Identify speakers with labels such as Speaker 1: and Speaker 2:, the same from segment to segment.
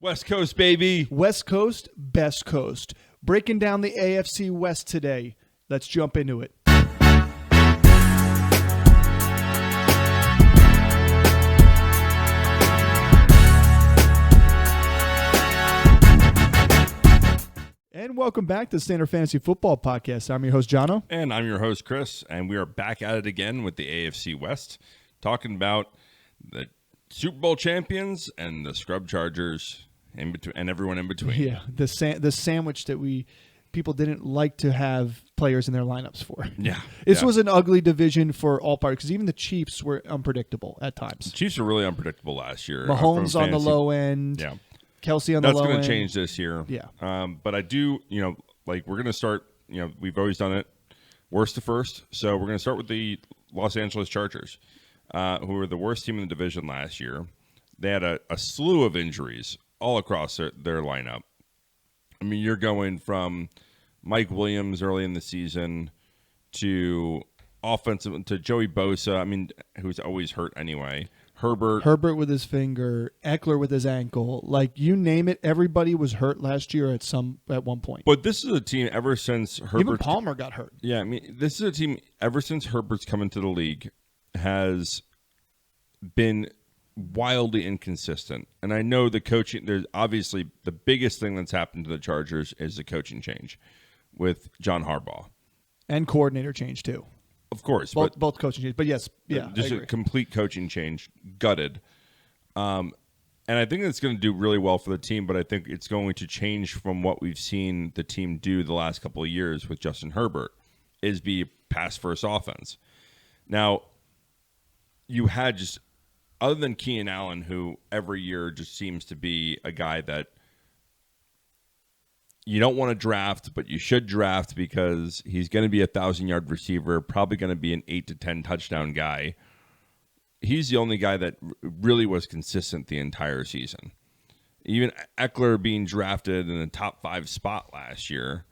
Speaker 1: West Coast, baby.
Speaker 2: West Coast, best coast. Breaking down the AFC West today. Let's jump into it. And welcome back to the Standard Fantasy Football Podcast. I'm your host, Jono.
Speaker 1: And I'm your host, Chris. And we are back at it again with the AFC West, talking about the Super Bowl champions and the scrub Chargers in between, and everyone in between.
Speaker 2: Yeah, the sandwich that people didn't like to have players in their lineups for.
Speaker 1: Yeah.
Speaker 2: This was an ugly division for all parties because even the Chiefs were unpredictable at times.
Speaker 1: The Chiefs were really unpredictable last year.
Speaker 2: Mahomes on the low end.
Speaker 1: Yeah.
Speaker 2: Kelsey on the low end.
Speaker 1: That's going to change this year.
Speaker 2: Yeah.
Speaker 1: But I do, we're going to start, we've always done it worst to first. So we're going to start with the Los Angeles Chargers, who were the worst team in the division last year. They had a slew of injuries all across their lineup. I mean, you're going from Mike Williams early in the season to offensive to Joey Bosa, who's always hurt anyway. Herbert
Speaker 2: with his finger, Eckler with his ankle, like you name it, everybody was hurt last year at one point.
Speaker 1: But this is a team ever since Herbert.
Speaker 2: Even Palmer got hurt.
Speaker 1: Yeah, this is a team ever since Herbert's come into the league has been wildly inconsistent. And I know the coaching, there's obviously the biggest thing that's happened to the Chargers is the coaching change with John Harbaugh.
Speaker 2: And coordinator change too.
Speaker 1: Of course.
Speaker 2: Both coaching change. But yes, yeah.
Speaker 1: Just a complete coaching change. Gutted. And I think it's going to do really well for the team, but I think it's going to change from what we've seen the team do the last couple of years with Justin Herbert, is be pass-first offense. Now, you had just, other than Keenan Allen, who every year just seems to be a guy that you don't want to draft, but you should draft because he's going to be a 1,000-yard receiver, probably going to be an 8 to 10 touchdown guy. He's the only guy that really was consistent the entire season. Even Eckler being drafted in the top 5 spot last year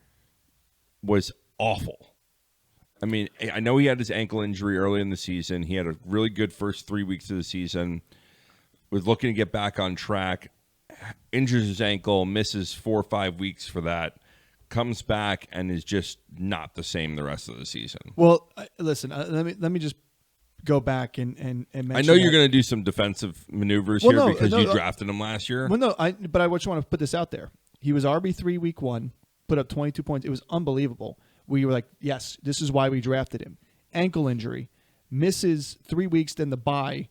Speaker 1: was awful. I mean, I know he had his ankle injury early in the season. He had a really good first 3 weeks of the season. Was looking to get back on track. Injures his ankle, misses 4 or 5 weeks for that, comes back and is just not the same the rest of the season.
Speaker 2: Well, listen, let me just go back and mention.
Speaker 1: I know you're going to do some defensive maneuvers because you drafted him last year.
Speaker 2: Well, no, but I just want to put this out there. He was RB3 week 1, put up 22 points. It was unbelievable. We were like, yes, this is why we drafted him. Ankle injury, misses 3 weeks, then the bye,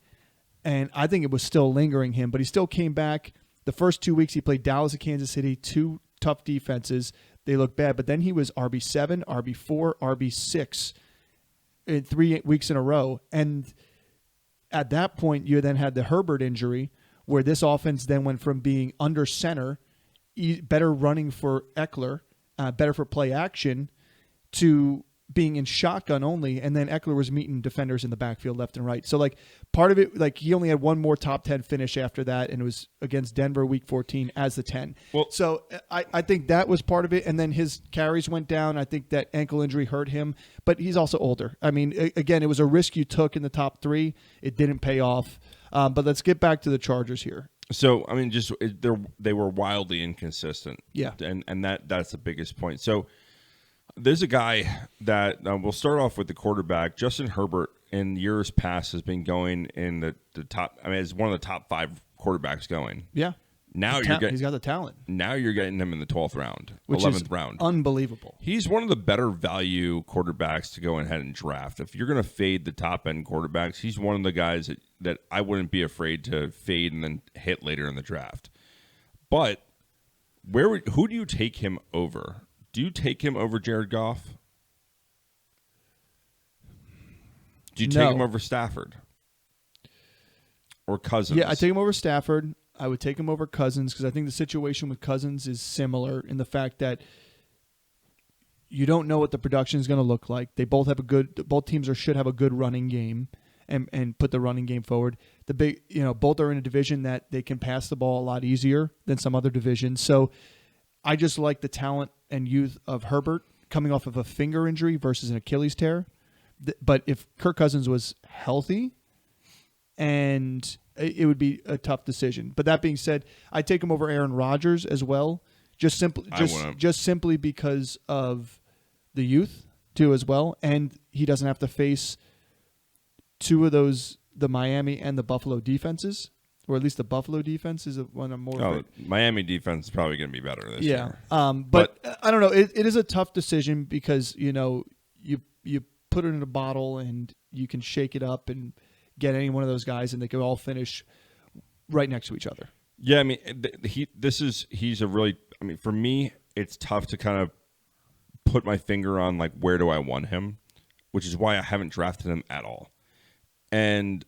Speaker 2: and I think it was still lingering him, but he still came back. The first 2 weeks he played Dallas and Kansas City, 2 tough defenses. They looked bad, but then he was RB7, RB4, RB6 in 3 weeks in a row. And at that point, you then had the Herbert injury, where this offense then went from being under center, better running for Eckler, better for play action, to being in shotgun only, and then Eckler was meeting defenders in the backfield left and right. So, like, part of it, like, he only had one more top 10 finish after that, and it was against Denver week 14 as the 10. Well, so I think that was part of it, and then his carries went down. I think that ankle injury hurt him, but he's also older. I mean, again, it was a risk you took in the top 3. It didn't pay off. But let's get back to the Chargers here.
Speaker 1: So, I mean, they were wildly inconsistent.
Speaker 2: Yeah.
Speaker 1: And that's the biggest point. So, there's a guy that we'll start off with the quarterback. Justin Herbert in years past has been going in the top. I mean, it's one of the top 5 quarterbacks going.
Speaker 2: Yeah.
Speaker 1: Now
Speaker 2: he's got the talent.
Speaker 1: Now you're getting him in the 12th round,
Speaker 2: which
Speaker 1: 11th
Speaker 2: is
Speaker 1: round.
Speaker 2: Unbelievable.
Speaker 1: He's one of the better value quarterbacks to go ahead and draft. If you're going to fade the top end quarterbacks, he's one of the guys that I wouldn't be afraid to fade and then hit later in the draft. But who do you take him over? Do you take him over Jared Goff? Do you take him over Stafford? Or Cousins?
Speaker 2: Yeah, I take him over Stafford. I would take him over Cousins because I think the situation with Cousins is similar in the fact that you don't know what the production is going to look like. They both have both teams should have a good running game and put the running game forward. Both are in a division that they can pass the ball a lot easier than some other divisions. So I just like the talent and youth of Herbert coming off of a finger injury versus an Achilles tear. But if Kirk Cousins was healthy and it would be a tough decision. But that being said, I take him over Aaron Rodgers as well, just simply because of the youth too as well, and he doesn't have to face two of those, the Miami and the Buffalo defenses, or at least the Buffalo defense is one I'm more.
Speaker 1: Oh, Miami defense is probably going to be better this year.
Speaker 2: But I don't know. It is a tough decision because you put it in a bottle and you can shake it up and get any one of those guys, and they could all finish right next to each other.
Speaker 1: Yeah, I mean, he's a really. I mean, for me, it's tough to kind of put my finger on like where do I want him, which is why I haven't drafted him at all. And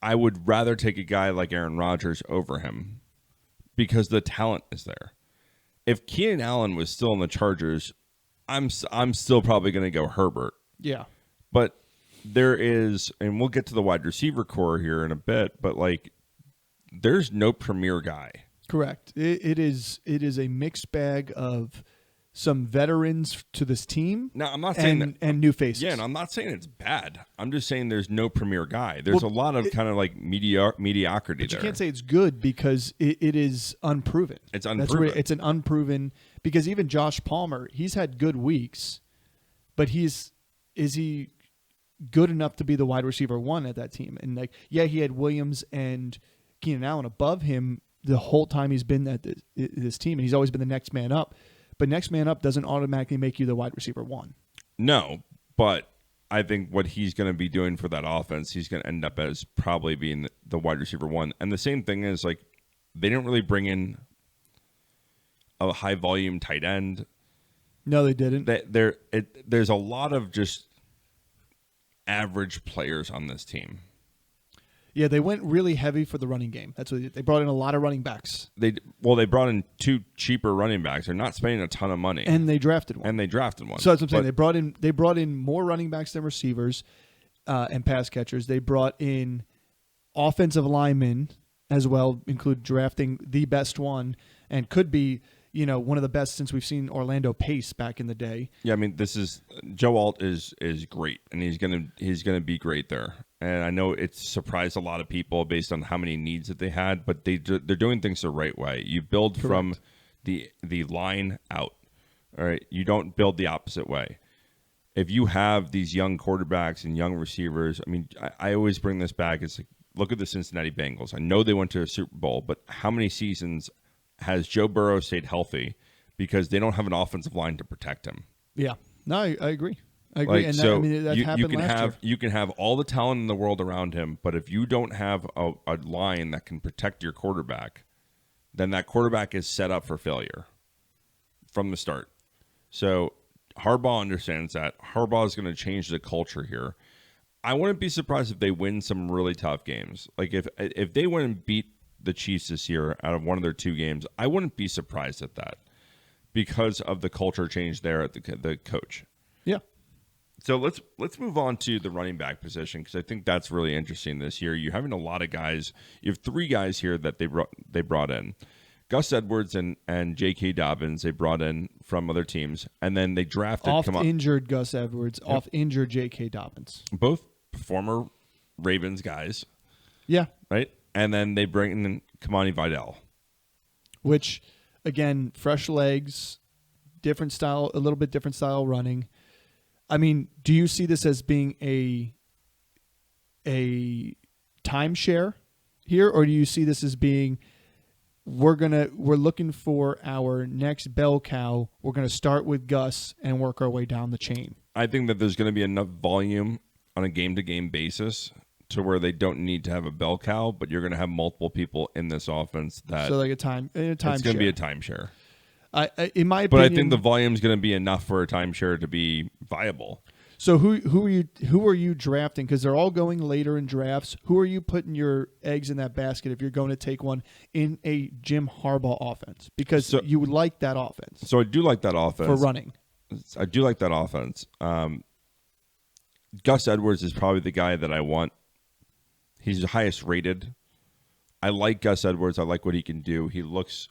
Speaker 1: I would rather take a guy like Aaron Rodgers over him because the talent is there. If Keenan Allen was still in the Chargers, I'm still probably going to go Herbert.
Speaker 2: Yeah.
Speaker 1: But there is, and we'll get to the wide receiver core here in a bit, but like there's no premier guy.
Speaker 2: Correct. It is a mixed bag of some veterans to this team.
Speaker 1: Now, I'm not saying that,
Speaker 2: and new faces.
Speaker 1: Yeah, and I'm not saying it's bad. I'm just saying there's no premier guy. There's a lot of kind of like mediocrity there.
Speaker 2: You can't say it's good because it is unproven.
Speaker 1: It's unproven.
Speaker 2: It's an unproven, because even Josh Palmer, he's had good weeks, but is he good enough to be the wide receiver one at that team? And like, yeah, he had Williams and Keenan Allen above him the whole time he's been at this team, and he's always been the next man up. But next man up doesn't automatically make you the wide receiver one. No,
Speaker 1: but I think what he's going to be doing for that offense, he's going to end up as probably being the wide receiver one. And the same thing is, like, they didn't really bring in a high volume tight end.
Speaker 2: No, they didn't.
Speaker 1: There's a lot of just average players on this team.
Speaker 2: Yeah, they went really heavy for the running game. That's what they brought in a lot of running backs.
Speaker 1: They brought in two cheaper running backs. They're not spending a ton of money,
Speaker 2: and they drafted one. So that's what I'm saying. They brought in more running backs than receivers and pass catchers. They brought in offensive linemen as well, include drafting the best one, and could be one of the best since we've seen Orlando Pace back in the day.
Speaker 1: Yeah, I mean, Joe Alt is great, and he's gonna be great there. And I know it's surprised a lot of people based on how many needs that they had, but they're doing things the right way. You build from the line out. All right, you don't build the opposite way. If you have these young quarterbacks and young receivers, I mean, I always bring this back. It's like, look at the Cincinnati Bengals. I know they went to a Super Bowl, but how many seasons has Joe Burrow stayed healthy because they don't have an offensive line to protect him?
Speaker 2: Yeah, no, I agree. I agree.
Speaker 1: Like,
Speaker 2: and that happened last year.
Speaker 1: You can have all the talent in the world around him, but if you don't have a line that can protect your quarterback, then that quarterback is set up for failure from the start. So Harbaugh understands that. Harbaugh is going to change the culture here. I wouldn't be surprised if they win some really tough games. Like if they went and beat the Chiefs this year out of one of their two games, I wouldn't be surprised at that because of the culture change there at the coach.
Speaker 2: Yeah.
Speaker 1: So let's move on to the running back position because I think that's really interesting this year. You're having a lot of guys. You have three guys here that they brought in. Gus Edwards and J.K. Dobbins they brought in from other teams, and then they drafted
Speaker 2: injured Gus Edwards, off injured J.K. Dobbins.
Speaker 1: Both former Ravens guys.
Speaker 2: Yeah.
Speaker 1: Right? And then they bring in Kamani Vidal.
Speaker 2: Which, again, fresh legs, different style, a little bit different style running. I mean, do you see this as being a timeshare here, or do you see this as being we're looking for our next bell cow. We're gonna start with Gus and work our way down the chain?
Speaker 1: I think that there's going to be enough volume on a game-to-game basis to where they don't need to have a bell cow, but you're going to have multiple people in this offense that
Speaker 2: so like a time. It's going
Speaker 1: to be a timeshare.
Speaker 2: In my opinion,
Speaker 1: but I think the volume is going to be enough for a timeshare to be viable.
Speaker 2: So who are you drafting? Because they're all going later in drafts. Who are you putting your eggs in that basket if you're going to take one in a Jim Harbaugh offense? Because you would like that offense.
Speaker 1: So I do like that offense
Speaker 2: for running.
Speaker 1: I do like that offense. Gus Edwards is probably the guy that I want. He's the highest rated. I like Gus Edwards. I like what he can do. He looks.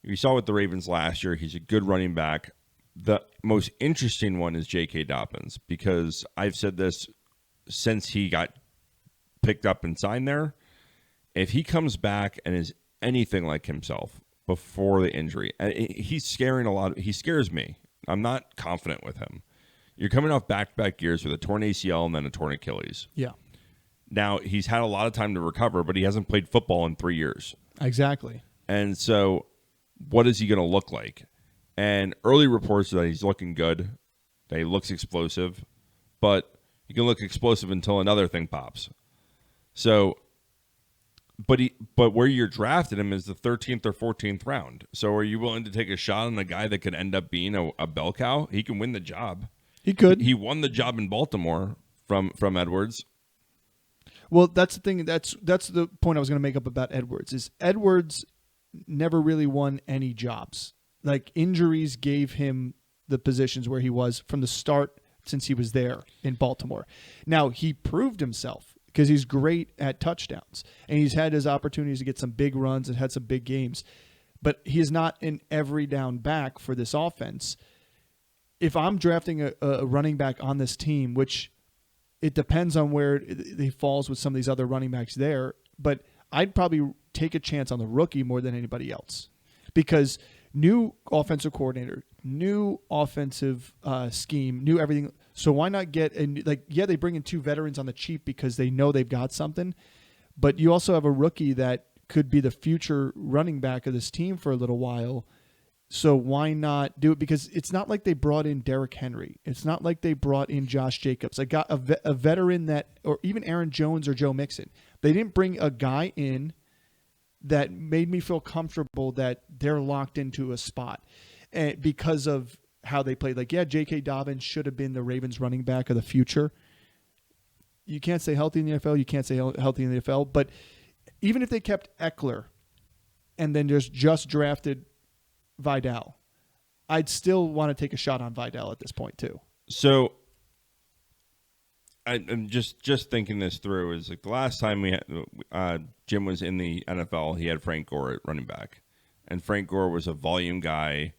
Speaker 1: You saw with the Ravens last year. He's a good running back. The most interesting one is J.K. Dobbins because I've said this since he got picked up and signed there. If he comes back and is anything like himself before the injury, he's scaring a lot. He scares me. I'm not confident with him. You're coming off back-to-back years with a torn ACL and then a torn Achilles.
Speaker 2: Yeah.
Speaker 1: Now, he's had a lot of time to recover, but he hasn't played football in 3 years.
Speaker 2: Exactly.
Speaker 1: And so what is he going to look like? And early reports are that he's looking good, that he looks explosive, but he can look explosive until another thing pops. So, but where you're drafting him is the 13th or 14th round. So are you willing to take a shot on a guy that could end up being a bell cow? He can win the job.
Speaker 2: He could.
Speaker 1: He won the job in Baltimore from Edwards.
Speaker 2: Well, that's the thing. That's the point I was going to make up about Edwards. Is Edwards never really won any jobs. Like, injuries gave him the positions where he was from the start since he was there in Baltimore. Now, he proved himself because he's great at touchdowns, and he's had his opportunities to get some big runs and had some big games. But he is not an every down back for this offense. If I'm drafting a running back on this team, which it depends on where he falls with some of these other running backs there, but I'd probably take a chance on the rookie more than anybody else, because new offensive coordinator, new offensive scheme, new everything. So why not get they bring in two veterans on the cheap because they know they've got something, but you also have a rookie that could be the future running back of this team for a little while. So why not do it? Because it's not like they brought in Derrick Henry. It's not like they brought in Josh Jacobs. I got a veteran or even Aaron Jones or Joe Mixon. They didn't bring a guy in that made me feel comfortable that they're locked into a spot because of how they played. Like, yeah, J.K. Dobbins should have been the Ravens running back of the future. You can't say healthy in the NFL. You can't say healthy in the NFL. But even if they kept Eckler and then just drafted Vidal, I'd still want to take a shot on Vidal at this point too.
Speaker 1: So I'm just thinking this through. Is like the last time we had, Jim was in the NFL, he had Frank Gore at running back, and Frank Gore was a volume guy.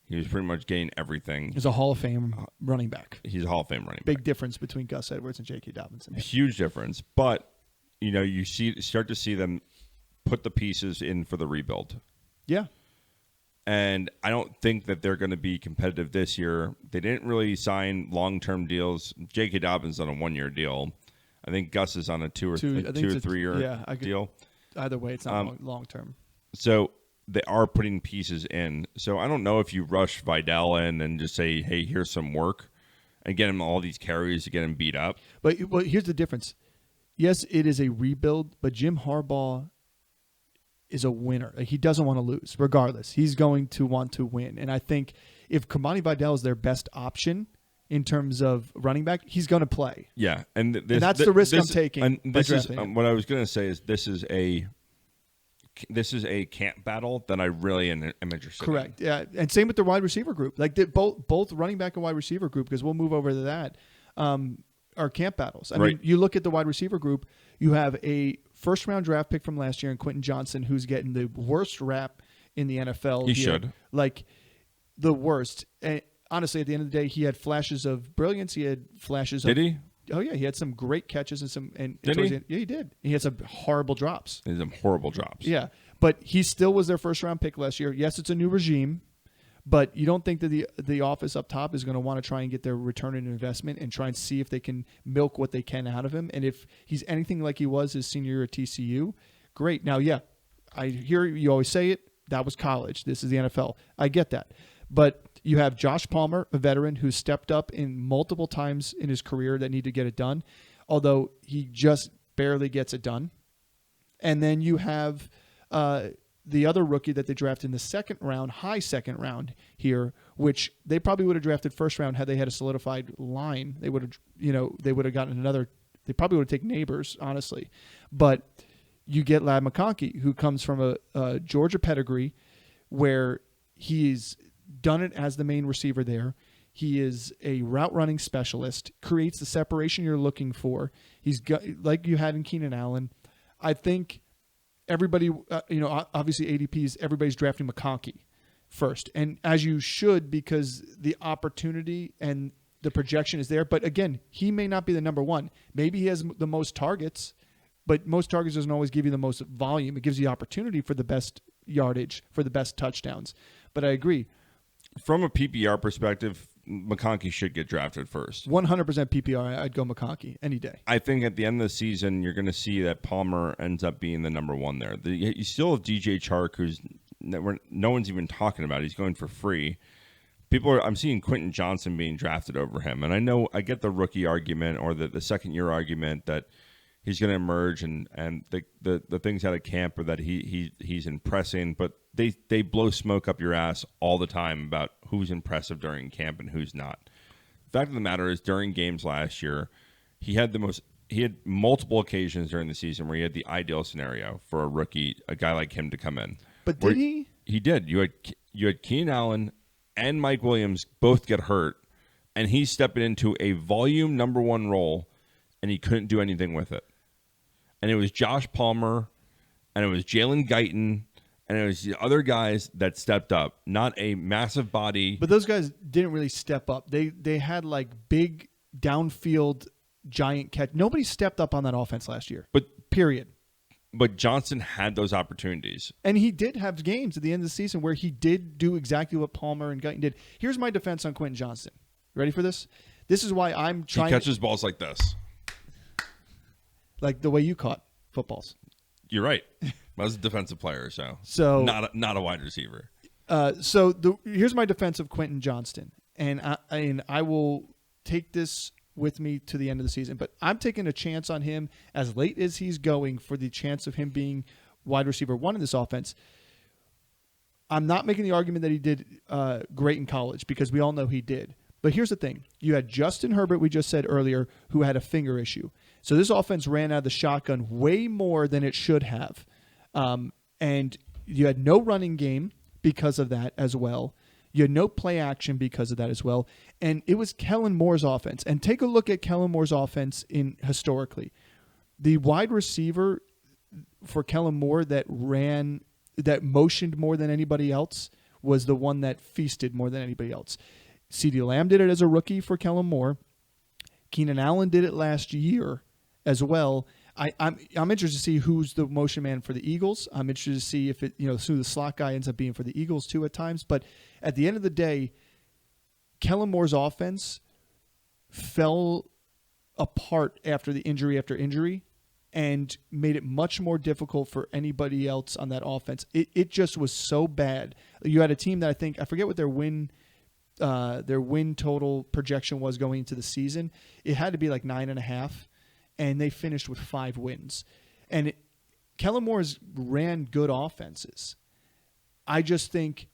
Speaker 1: He was pretty much getting everything.
Speaker 2: He's a Hall of Fame running back.
Speaker 1: He's a Hall of Fame running back.
Speaker 2: Big difference between Gus Edwards and J.K. Dobbins.
Speaker 1: Huge difference, but you start to see them put the pieces in for the rebuild.
Speaker 2: Yeah.
Speaker 1: And I don't think that they're going to be competitive this year. They didn't really sign long-term deals. J.K. Dobbins on a 1-year deal. I think Gus is on a 2 or 3 year deal.
Speaker 2: Either way, it's not long-term.
Speaker 1: So they are putting pieces in. So I don't know if you rush Vidal in and just say, hey, here's some work, and get him all these carries to get him beat up.
Speaker 2: But here's the difference. Yes, it is a rebuild, but Jim Harbaugh is a winner. He doesn't want to lose, regardless. He's going to want to win. And I think if Kamani Vidal is their best option in terms of running back, he's going to play.
Speaker 1: Yeah, and
Speaker 2: that's the risk I'm taking.
Speaker 1: And this is what I was going to say is this is a camp battle that I really am interested in.
Speaker 2: Correct. Yeah, and same with the wide receiver group. Like both running back and wide receiver group, because we'll move over to that, are camp battles. I mean, you look at the wide receiver group, you have a first-round draft pick from last year in Quentin Johnson, who's getting the worst rap in the NFL.
Speaker 1: He should.
Speaker 2: Like, the worst. And honestly, at the end of the day, he had flashes of brilliance. He had flashes of...
Speaker 1: Did he?
Speaker 2: Oh, yeah. He had some great catches and some...
Speaker 1: Did he?
Speaker 2: Yeah, he did. He had some horrible drops.
Speaker 1: He had some horrible drops.
Speaker 2: Yeah. But he still was their first-round pick last year. Yes, it's a new regime, but you don't think that the office up top is going to want to try and get their return on investment and try and see if they can milk what they can out of him. And if he's anything like he was his senior year at TCU, great. Now, yeah, I hear you always say it. That was college. This is the NFL. I get that. But you have Josh Palmer, a veteran who stepped up in multiple times in his career that need to get it done, although he just barely gets it done. And then you have the other rookie that they drafted in the second round, high second round here, which they probably would have drafted first round had they had a solidified line. They would have gotten another. They probably would have taken Neighbors, honestly. But you get Ladd McConkey, who comes from a Georgia pedigree where he's done it as the main receiver there. He is a route running specialist, creates the separation you're looking for. He's got, like you had in Keenan Allen. I think everybody, obviously ADPs, everybody's drafting McConkey first. And as you should, because the opportunity and the projection is there. But again, he may not be the number one. Maybe he has the most targets but most targets doesn't always give you the most volume. It gives you opportunity for the best yardage, for the best touchdowns. But I agree.
Speaker 1: From a PPR perspective, McConkey should get drafted first.
Speaker 2: 100% PPR, I'd go McConkey any day.
Speaker 1: I think at the end of the season, you're going to see that Palmer ends up being the number one there. You still have DJ Chark, who's no one's even talking about. He's going for free. I'm seeing Quentin Johnson being drafted over him, and I get the rookie argument or the second year argument that he's going to emerge and the things out of camp or that he's impressing, but they blow smoke up your ass all the time about who's impressive during camp and who's not. The fact of the matter is, during games last year, he had multiple occasions during the season where he had the ideal scenario for a rookie, a guy like him to come in.
Speaker 2: But did he?
Speaker 1: He did. You had Keenan Allen and Mike Williams both get hurt, and he's stepping into a volume number one role, and he couldn't do anything with it. And it was Josh Palmer, and it was Jalen Guyton, and it was the other guys that stepped up, not a massive body.
Speaker 2: But those guys didn't really step up. They had like big downfield giant catch. Nobody stepped up on that offense last year. Period.
Speaker 1: But Johnson had those opportunities.
Speaker 2: And he did have games at the end of the season where he did do exactly what Palmer and Guyton did. Here's my defense on Quentin Johnson. Ready for this? This is why I'm trying.
Speaker 1: He catches balls like this.
Speaker 2: Like the way you caught footballs.
Speaker 1: You're right. I was a defensive player, so not a wide receiver.
Speaker 2: Here's my defense of Quentin Johnston, and I will take this with me to the end of the season. But I'm taking a chance on him as late as he's going for the chance of him being wide receiver one in this offense. I'm not making the argument that he did great in college, because we all know he did. But here's the thing. You had Justin Herbert, we just said earlier, who had a finger issue. So this offense ran out of the shotgun way more than it should have. And you had no running game because of that as well. You had no play action because of that as well. And it was Kellen Moore's offense. And take a look at Kellen Moore's offense historically. The wide receiver for Kellen Moore that motioned more than anybody else was the one that feasted more than anybody else. CeeDee Lamb did it as a rookie for Kellen Moore. Keenan Allen did it last year as well. I'm interested to see who's the motion man for the Eagles. I'm interested to see if who the slot guy ends up being for the Eagles too at times. But at the end of the day, Kellen Moore's offense fell apart after injury and made it much more difficult for anybody else on that offense. It just was so bad. You had a team that I forget what their win total projection was going into the season. It had to be like 9.5. And they finished with 5 wins. And Kellen Moore's ran good offenses. I just think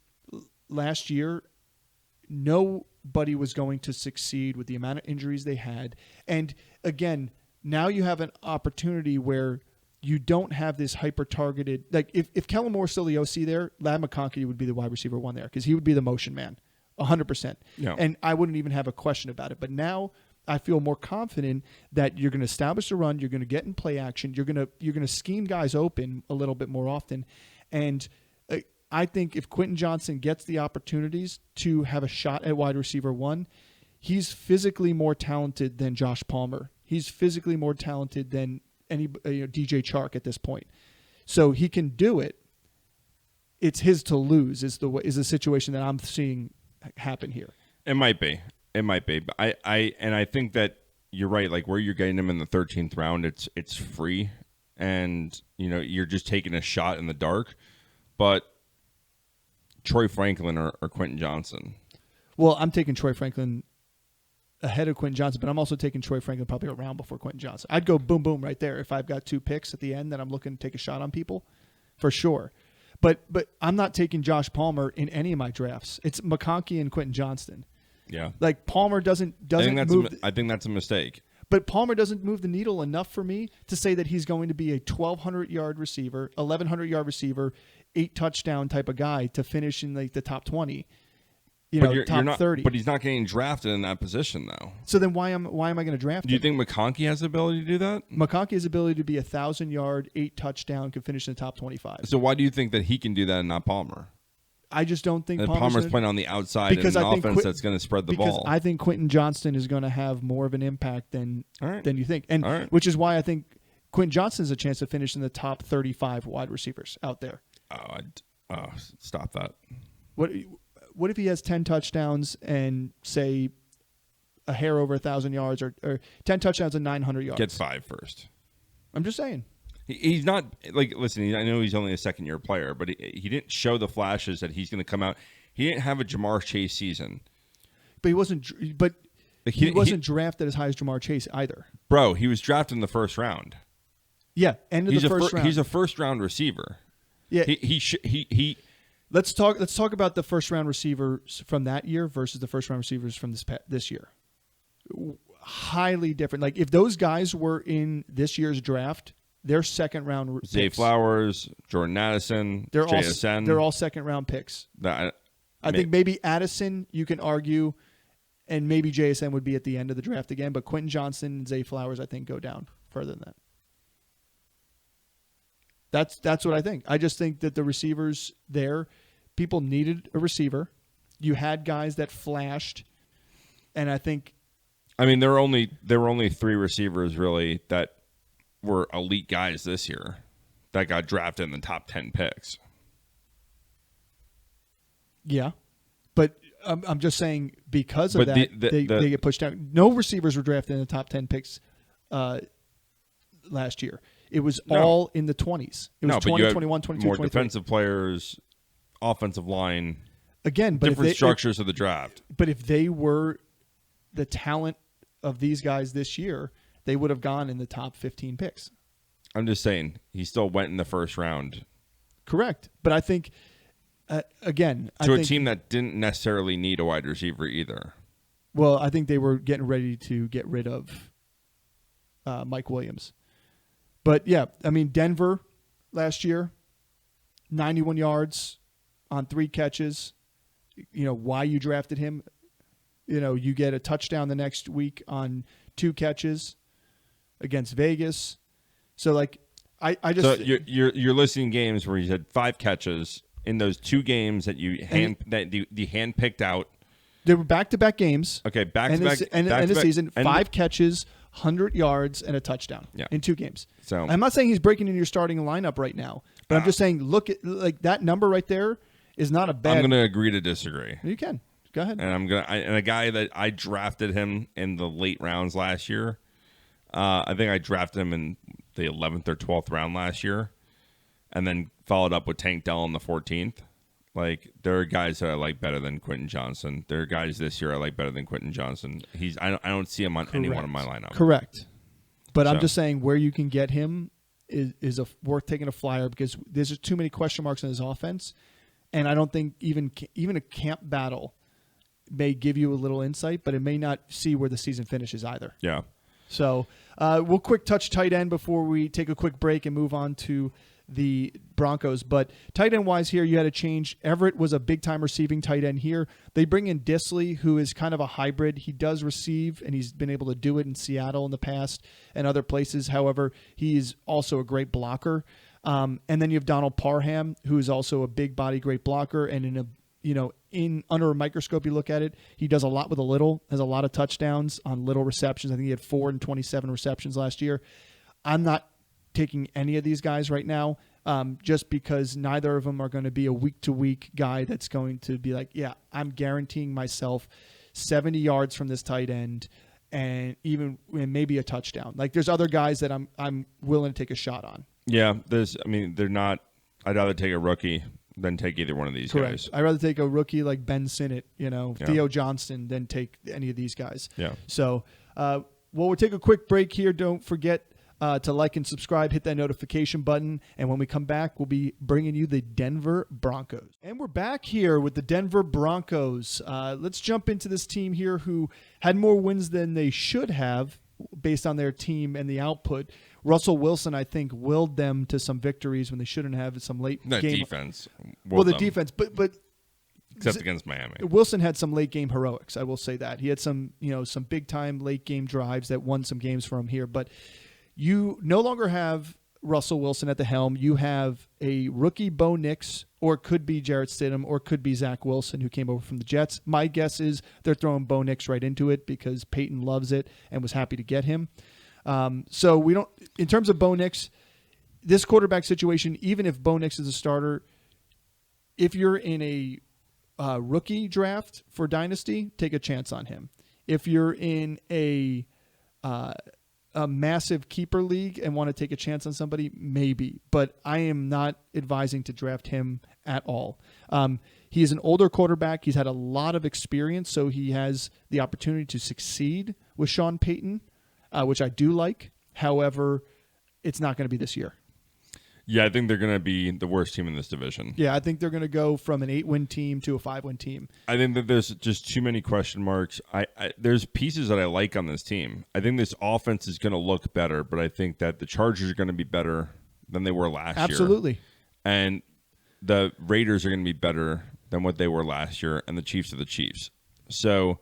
Speaker 2: last year, nobody was going to succeed with the amount of injuries they had. And again, now you have an opportunity where you don't have this hyper-targeted. Like if Kellen Moore's still the OC there, Ladd McConkey would be the wide receiver one there, because he would be the motion man, 100%.
Speaker 1: Yeah.
Speaker 2: And I wouldn't even have a question about it. But now I feel more confident that you're going to establish the run, you're going to get in play action, you're going to scheme guys open a little bit more often. And I think if Quentin Johnson gets the opportunities to have a shot at wide receiver one, he's physically more talented than Josh Palmer. He's physically more talented than any DJ Chark at this point. So he can do it. It's his to lose is the situation that I'm seeing happen here.
Speaker 1: It might be. But I think that you're right. Like, where you're getting him in the 13th round, it's free, and you're just taking a shot in the dark. But Troy Franklin or Quentin Johnson.
Speaker 2: Well, I'm taking Troy Franklin ahead of Quentin Johnson, but I'm also taking Troy Franklin probably a round before Quentin Johnson. I'd go boom boom right there if I've got 2 picks at the end that I'm looking to take a shot on people, for sure. But I'm not taking Josh Palmer in any of my drafts. It's McConkey and Quentin Johnston. Yeah, like Palmer doesn't move.
Speaker 1: I think that's a mistake.
Speaker 2: But Palmer doesn't move the needle enough for me to say that he's going to be a 1,200-yard receiver, 1,100-yard receiver, 8 touchdown type of guy to finish in like the top 20. Top 30.
Speaker 1: But he's not getting drafted in that position, though.
Speaker 2: So then why am I going to draft him?
Speaker 1: Do you think McConkey has the ability to do that?
Speaker 2: McConkey has the ability to be 1,000-yard, 8 touchdown, could finish in the top 25.
Speaker 1: So why do you think that he can do that and not Palmer?
Speaker 2: I just don't think
Speaker 1: Palmer's playing on the outside in an offense that's going to spread the ball.
Speaker 2: Because I think Quentin Johnston is going to have more of an impact than you think, and
Speaker 1: right.
Speaker 2: Which is why I think Quentin Johnson has a chance to finish in the top 35 wide receivers out there.
Speaker 1: Stop that.
Speaker 2: What if he has 10 touchdowns and, say, a hair over 1,000 yards or 10 touchdowns and 900 yards?
Speaker 1: Get 5 first.
Speaker 2: I'm just saying.
Speaker 1: He's not like, listen, I know he's only a second-year player, but he didn't show the flashes that he's going to come out. He didn't have a Jamar Chase season.
Speaker 2: But he wasn't. But he wasn't drafted as high as Jamar Chase either.
Speaker 1: Bro, he was drafted in the first round.
Speaker 2: Yeah, end of the first round.
Speaker 1: He's a first-round receiver.
Speaker 2: Yeah,
Speaker 1: he.
Speaker 2: Let's talk about the first-round receivers from that year versus the first-round receivers from this year. Highly different. Like if those guys were in this year's draft, they're second-round.
Speaker 1: Zay
Speaker 2: picks.
Speaker 1: Flowers, Jordan Addison, JSN.
Speaker 2: They're all second-round picks. I think maybe Addison you can argue, and maybe JSN would be at the end of the draft again. But Quentin Johnson and Zay Flowers, I think, go down further than that. That's what I think. I just think that the receivers there, people needed a receiver. You had guys that flashed, and I think.
Speaker 1: I mean, there were only 3 receivers really that were elite guys this year that got drafted in the top 10 picks.
Speaker 2: Yeah, but I'm just saying because of that, they get pushed down. No receivers were drafted in the top 10 picks last year. It was all in the 20s. It was 20, 21, 22,
Speaker 1: more
Speaker 2: 23.
Speaker 1: Defensive players, offensive line.
Speaker 2: Again, but
Speaker 1: different structures of the draft.
Speaker 2: But if they were the talent of these guys this year, they would have gone in the top 15 picks.
Speaker 1: I'm just saying, he still went in the first round.
Speaker 2: Correct. But I think, again...
Speaker 1: To a team that didn't necessarily need a wide receiver either.
Speaker 2: Well, I think they were getting ready to get rid of Mike Williams. But, yeah, I mean, Denver last year, 91 yards on 3 catches. You know, why you drafted him. You know, you get a touchdown the next week on 2 catches against Vegas. So, like, I just...
Speaker 1: So you're listing games where he's had 5 catches in those 2 games that you hand-picked out.
Speaker 2: They were back-to-back games.
Speaker 1: Okay, back-to-back.
Speaker 2: End of the season, 5 catches, 100 yards, and a touchdown in 2 games. So I'm not saying he's breaking into your starting lineup right now, but I'm just saying, look at like that number right there is not a bad.
Speaker 1: I'm going to agree to disagree.
Speaker 2: You can go ahead.
Speaker 1: And and a guy that I drafted him in the late rounds last year. I think I drafted him in the 11th or 12th round last year, and then followed up with Tank Dell in the 14th. Like, there are guys that I like better than Quentin Johnson. There are guys this year I like better than Quentin Johnson. I don't see him on any one of my lineup.
Speaker 2: Correct. But I'm just saying where you can get him is worth taking a flyer because there's just too many question marks in his offense. And I don't think even a camp battle may give you a little insight, but it may not see where the season finishes either.
Speaker 1: Yeah.
Speaker 2: So we'll quick touch tight end before we take a quick break and move on to the Broncos. But tight end wise here, you had a change. Everett was a big time receiving tight end here. They bring in Disley, who is kind of a hybrid. He does receive, and he's been able to do it in Seattle in the past and other places. However, he is also a great blocker. And then you have Donald Parham, who is also a big body, great blocker. And under a microscope, you look at it, he does a lot with a little, has a lot of touchdowns on little receptions. I think he had 4 and 27 receptions last year. I'm not taking any of these guys right now, just because neither of them are going to be a week-to-week guy that's going to be like, yeah, I'm guaranteeing myself 70 yards from this tight end and maybe a touchdown. Like, there's other guys that I'm willing to take a shot on.
Speaker 1: Yeah, they're not. I'd rather take a rookie than take either one of these guys.
Speaker 2: I'd rather take a rookie like Ben Sinnott, Theo Johnston, than take any of these guys.
Speaker 1: Yeah.
Speaker 2: So, we'll take a quick break here. Don't forget to like and subscribe, hit that notification button, and when we come back, we'll be bringing you the Denver Broncos. And we're back here with the Denver Broncos. Let's jump into this team here who had more wins than they should have based on their team and the output. Russell Wilson, I think, willed them to some victories when they shouldn't have. Some late game
Speaker 1: defense.
Speaker 2: The defense, but
Speaker 1: except against Miami,
Speaker 2: Wilson had some late game heroics. I will say that he had some big time late game drives that won some games for him here. But you no longer have Russell Wilson at the helm. You have a rookie Bo Nix, or it could be Jarrett Stidham, or it could be Zach Wilson, who came over from the Jets. My guess is they're throwing Bo Nix right into it because Peyton loves it and was happy to get him. So we don't. In terms of Bo Nix, this quarterback situation, even if Bo Nix is a starter, if you're in a rookie draft for Dynasty, take a chance on him. If you're in a massive keeper league and want to take a chance on somebody, maybe. But I am not advising to draft him at all. He is an older quarterback. He's had a lot of experience, so he has the opportunity to succeed with Sean Payton, which I do like. However, it's not going to be this year.
Speaker 1: Yeah, I think they're going to be the worst team in this division.
Speaker 2: Yeah, I think they're going to go from an 8-win team to a 5-win team.
Speaker 1: I think that there's just too many question marks. There's pieces that I like on this team. I think this offense is going to look better, but I think that the Chargers are going to be better than they were last year.
Speaker 2: Absolutely.
Speaker 1: And the Raiders are going to be better than what they were last year, and the Chiefs are the Chiefs. So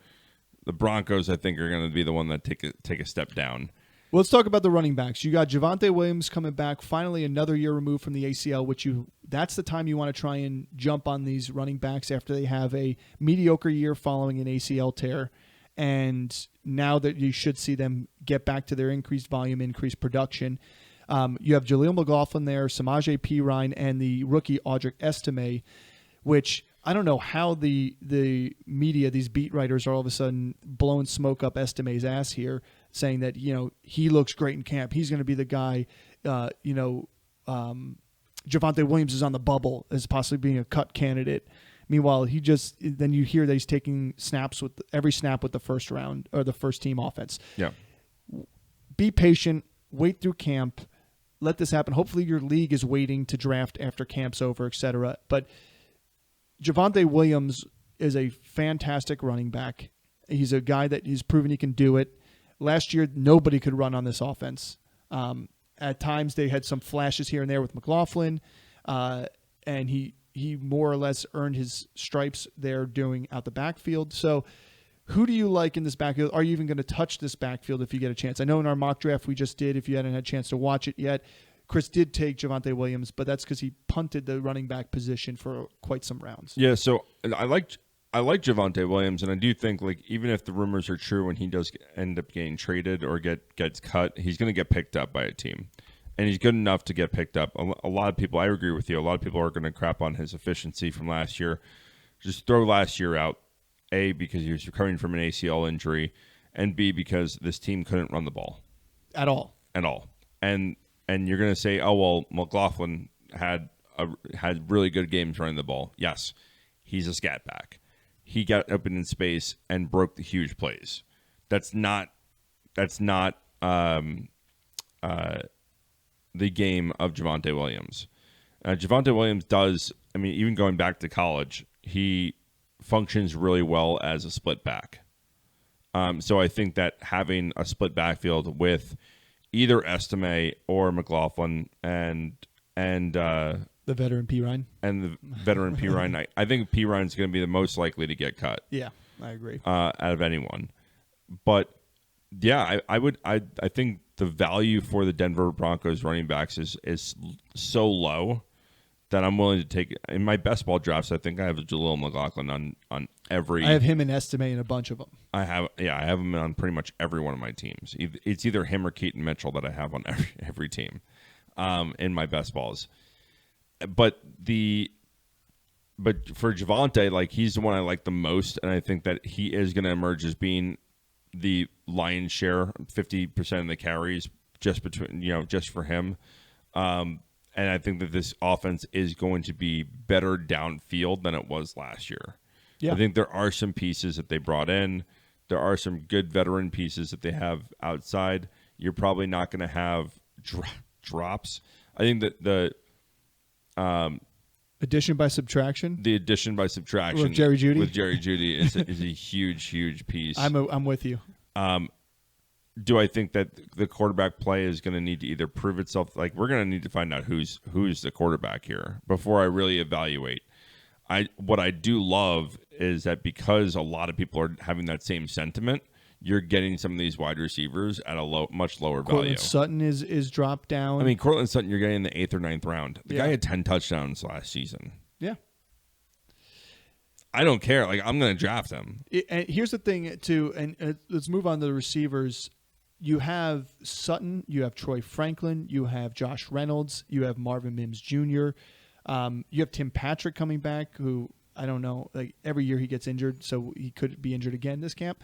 Speaker 1: the Broncos, I think, are going to be the one that take a step down.
Speaker 2: Well, let's talk about the running backs. You got Javonte Williams coming back, finally another year removed from the ACL, that's the time you want to try and jump on these running backs after they have a mediocre year following an ACL tear. And now that you should see them get back to their increased volume, increased production. You have Jaleel McLaughlin there, Samaje Perine, and the rookie Audric Estime, which I don't know how the media, these beat writers, are all of a sudden blowing smoke up Estime's ass here, saying that, he looks great in camp. He's going to be the guy, Javonte Williams is on the bubble as possibly being a cut candidate. Meanwhile, then you hear that he's taking snaps with every snap with the first round or the first team offense.
Speaker 1: Yeah.
Speaker 2: Be patient, wait through camp, let this happen. Hopefully your league is waiting to draft after camp's over, etc. But Javonte Williams is a fantastic running back. He's a guy that he's proven he can do it. Last year, nobody could run on this offense. At times, they had some flashes here and there with McLaughlin, and he more or less earned his stripes there doing out the backfield. So who do you like in this backfield? Are you even going to touch this backfield if you get a chance? I know in our mock draft we just did, if you hadn't had a chance to watch it yet, Chris did take Javonte Williams, but that's because he punted the running back position for quite some rounds.
Speaker 1: Yeah, so I like Javonte Williams, and I do think, like, even if the rumors are true and he does end up getting traded or gets cut, he's going to get picked up by a team. And he's good enough to get picked up. A lot of people, I agree with you, a lot of people are going to crap on his efficiency from last year. Just throw last year out, A, because he was recovering from an ACL injury, and B, because this team couldn't run the ball.
Speaker 2: At all.
Speaker 1: And you're going to say, oh, well, McLaughlin had really good games running the ball. Yes, he's a scat back. He got open in space and broke the huge plays. That's not the game of Javonte Williams. Javonte Williams does, even going back to college, he functions really well as a split back. So I think that having a split backfield with either Estime or McLaughlin and the
Speaker 2: veteran Perine.
Speaker 1: And the veteran Perine. I think Perine's going to be the most likely to get cut.
Speaker 2: Yeah, I agree.
Speaker 1: Out of anyone. But yeah, I think the value for the Denver Broncos running backs is so low that I'm willing to take. In my best ball drafts, I think I have Jaleel McLaughlin on every.
Speaker 2: I have him and Estime in a bunch of them.
Speaker 1: I have him on pretty much every one of my teams. It's either him or Keaton Mitchell that I have on every team, in my best balls. But for Javonte, like, he's the one I like the most, and I think that he is going to emerge as being the lion's share, 50% of the carries just for him. And I think that this offense is going to be better downfield than it was last year. Yeah. I think there are some pieces that they brought in. There are some good veteran pieces that they have outside. You're probably not going to have drops. I think that the
Speaker 2: addition by subtraction.
Speaker 1: The addition by subtraction
Speaker 2: with Jerry
Speaker 1: Jeudy is a huge piece.
Speaker 2: I'm with you.
Speaker 1: Do I think that the quarterback play is going to need to either prove itself? Like, we're going to need to find out who's the quarterback here before I really evaluate. What I do love is that because a lot of people are having that same sentiment, you're getting some of these wide receivers at a much lower value.
Speaker 2: Courtland Sutton is dropped down.
Speaker 1: Courtland Sutton, you're getting in the 8th or 9th round. The guy had 10 touchdowns last season.
Speaker 2: Yeah.
Speaker 1: I don't care. Like, I'm going to draft him.
Speaker 2: And here's the thing, too, and let's move on to the receivers. you have Sutton, you have Troy Franklin, you have Josh Reynolds, you have Marvin Mims Jr., you have Tim Patrick coming back, who I don't know, like every year he gets injured, so he could be injured again this camp.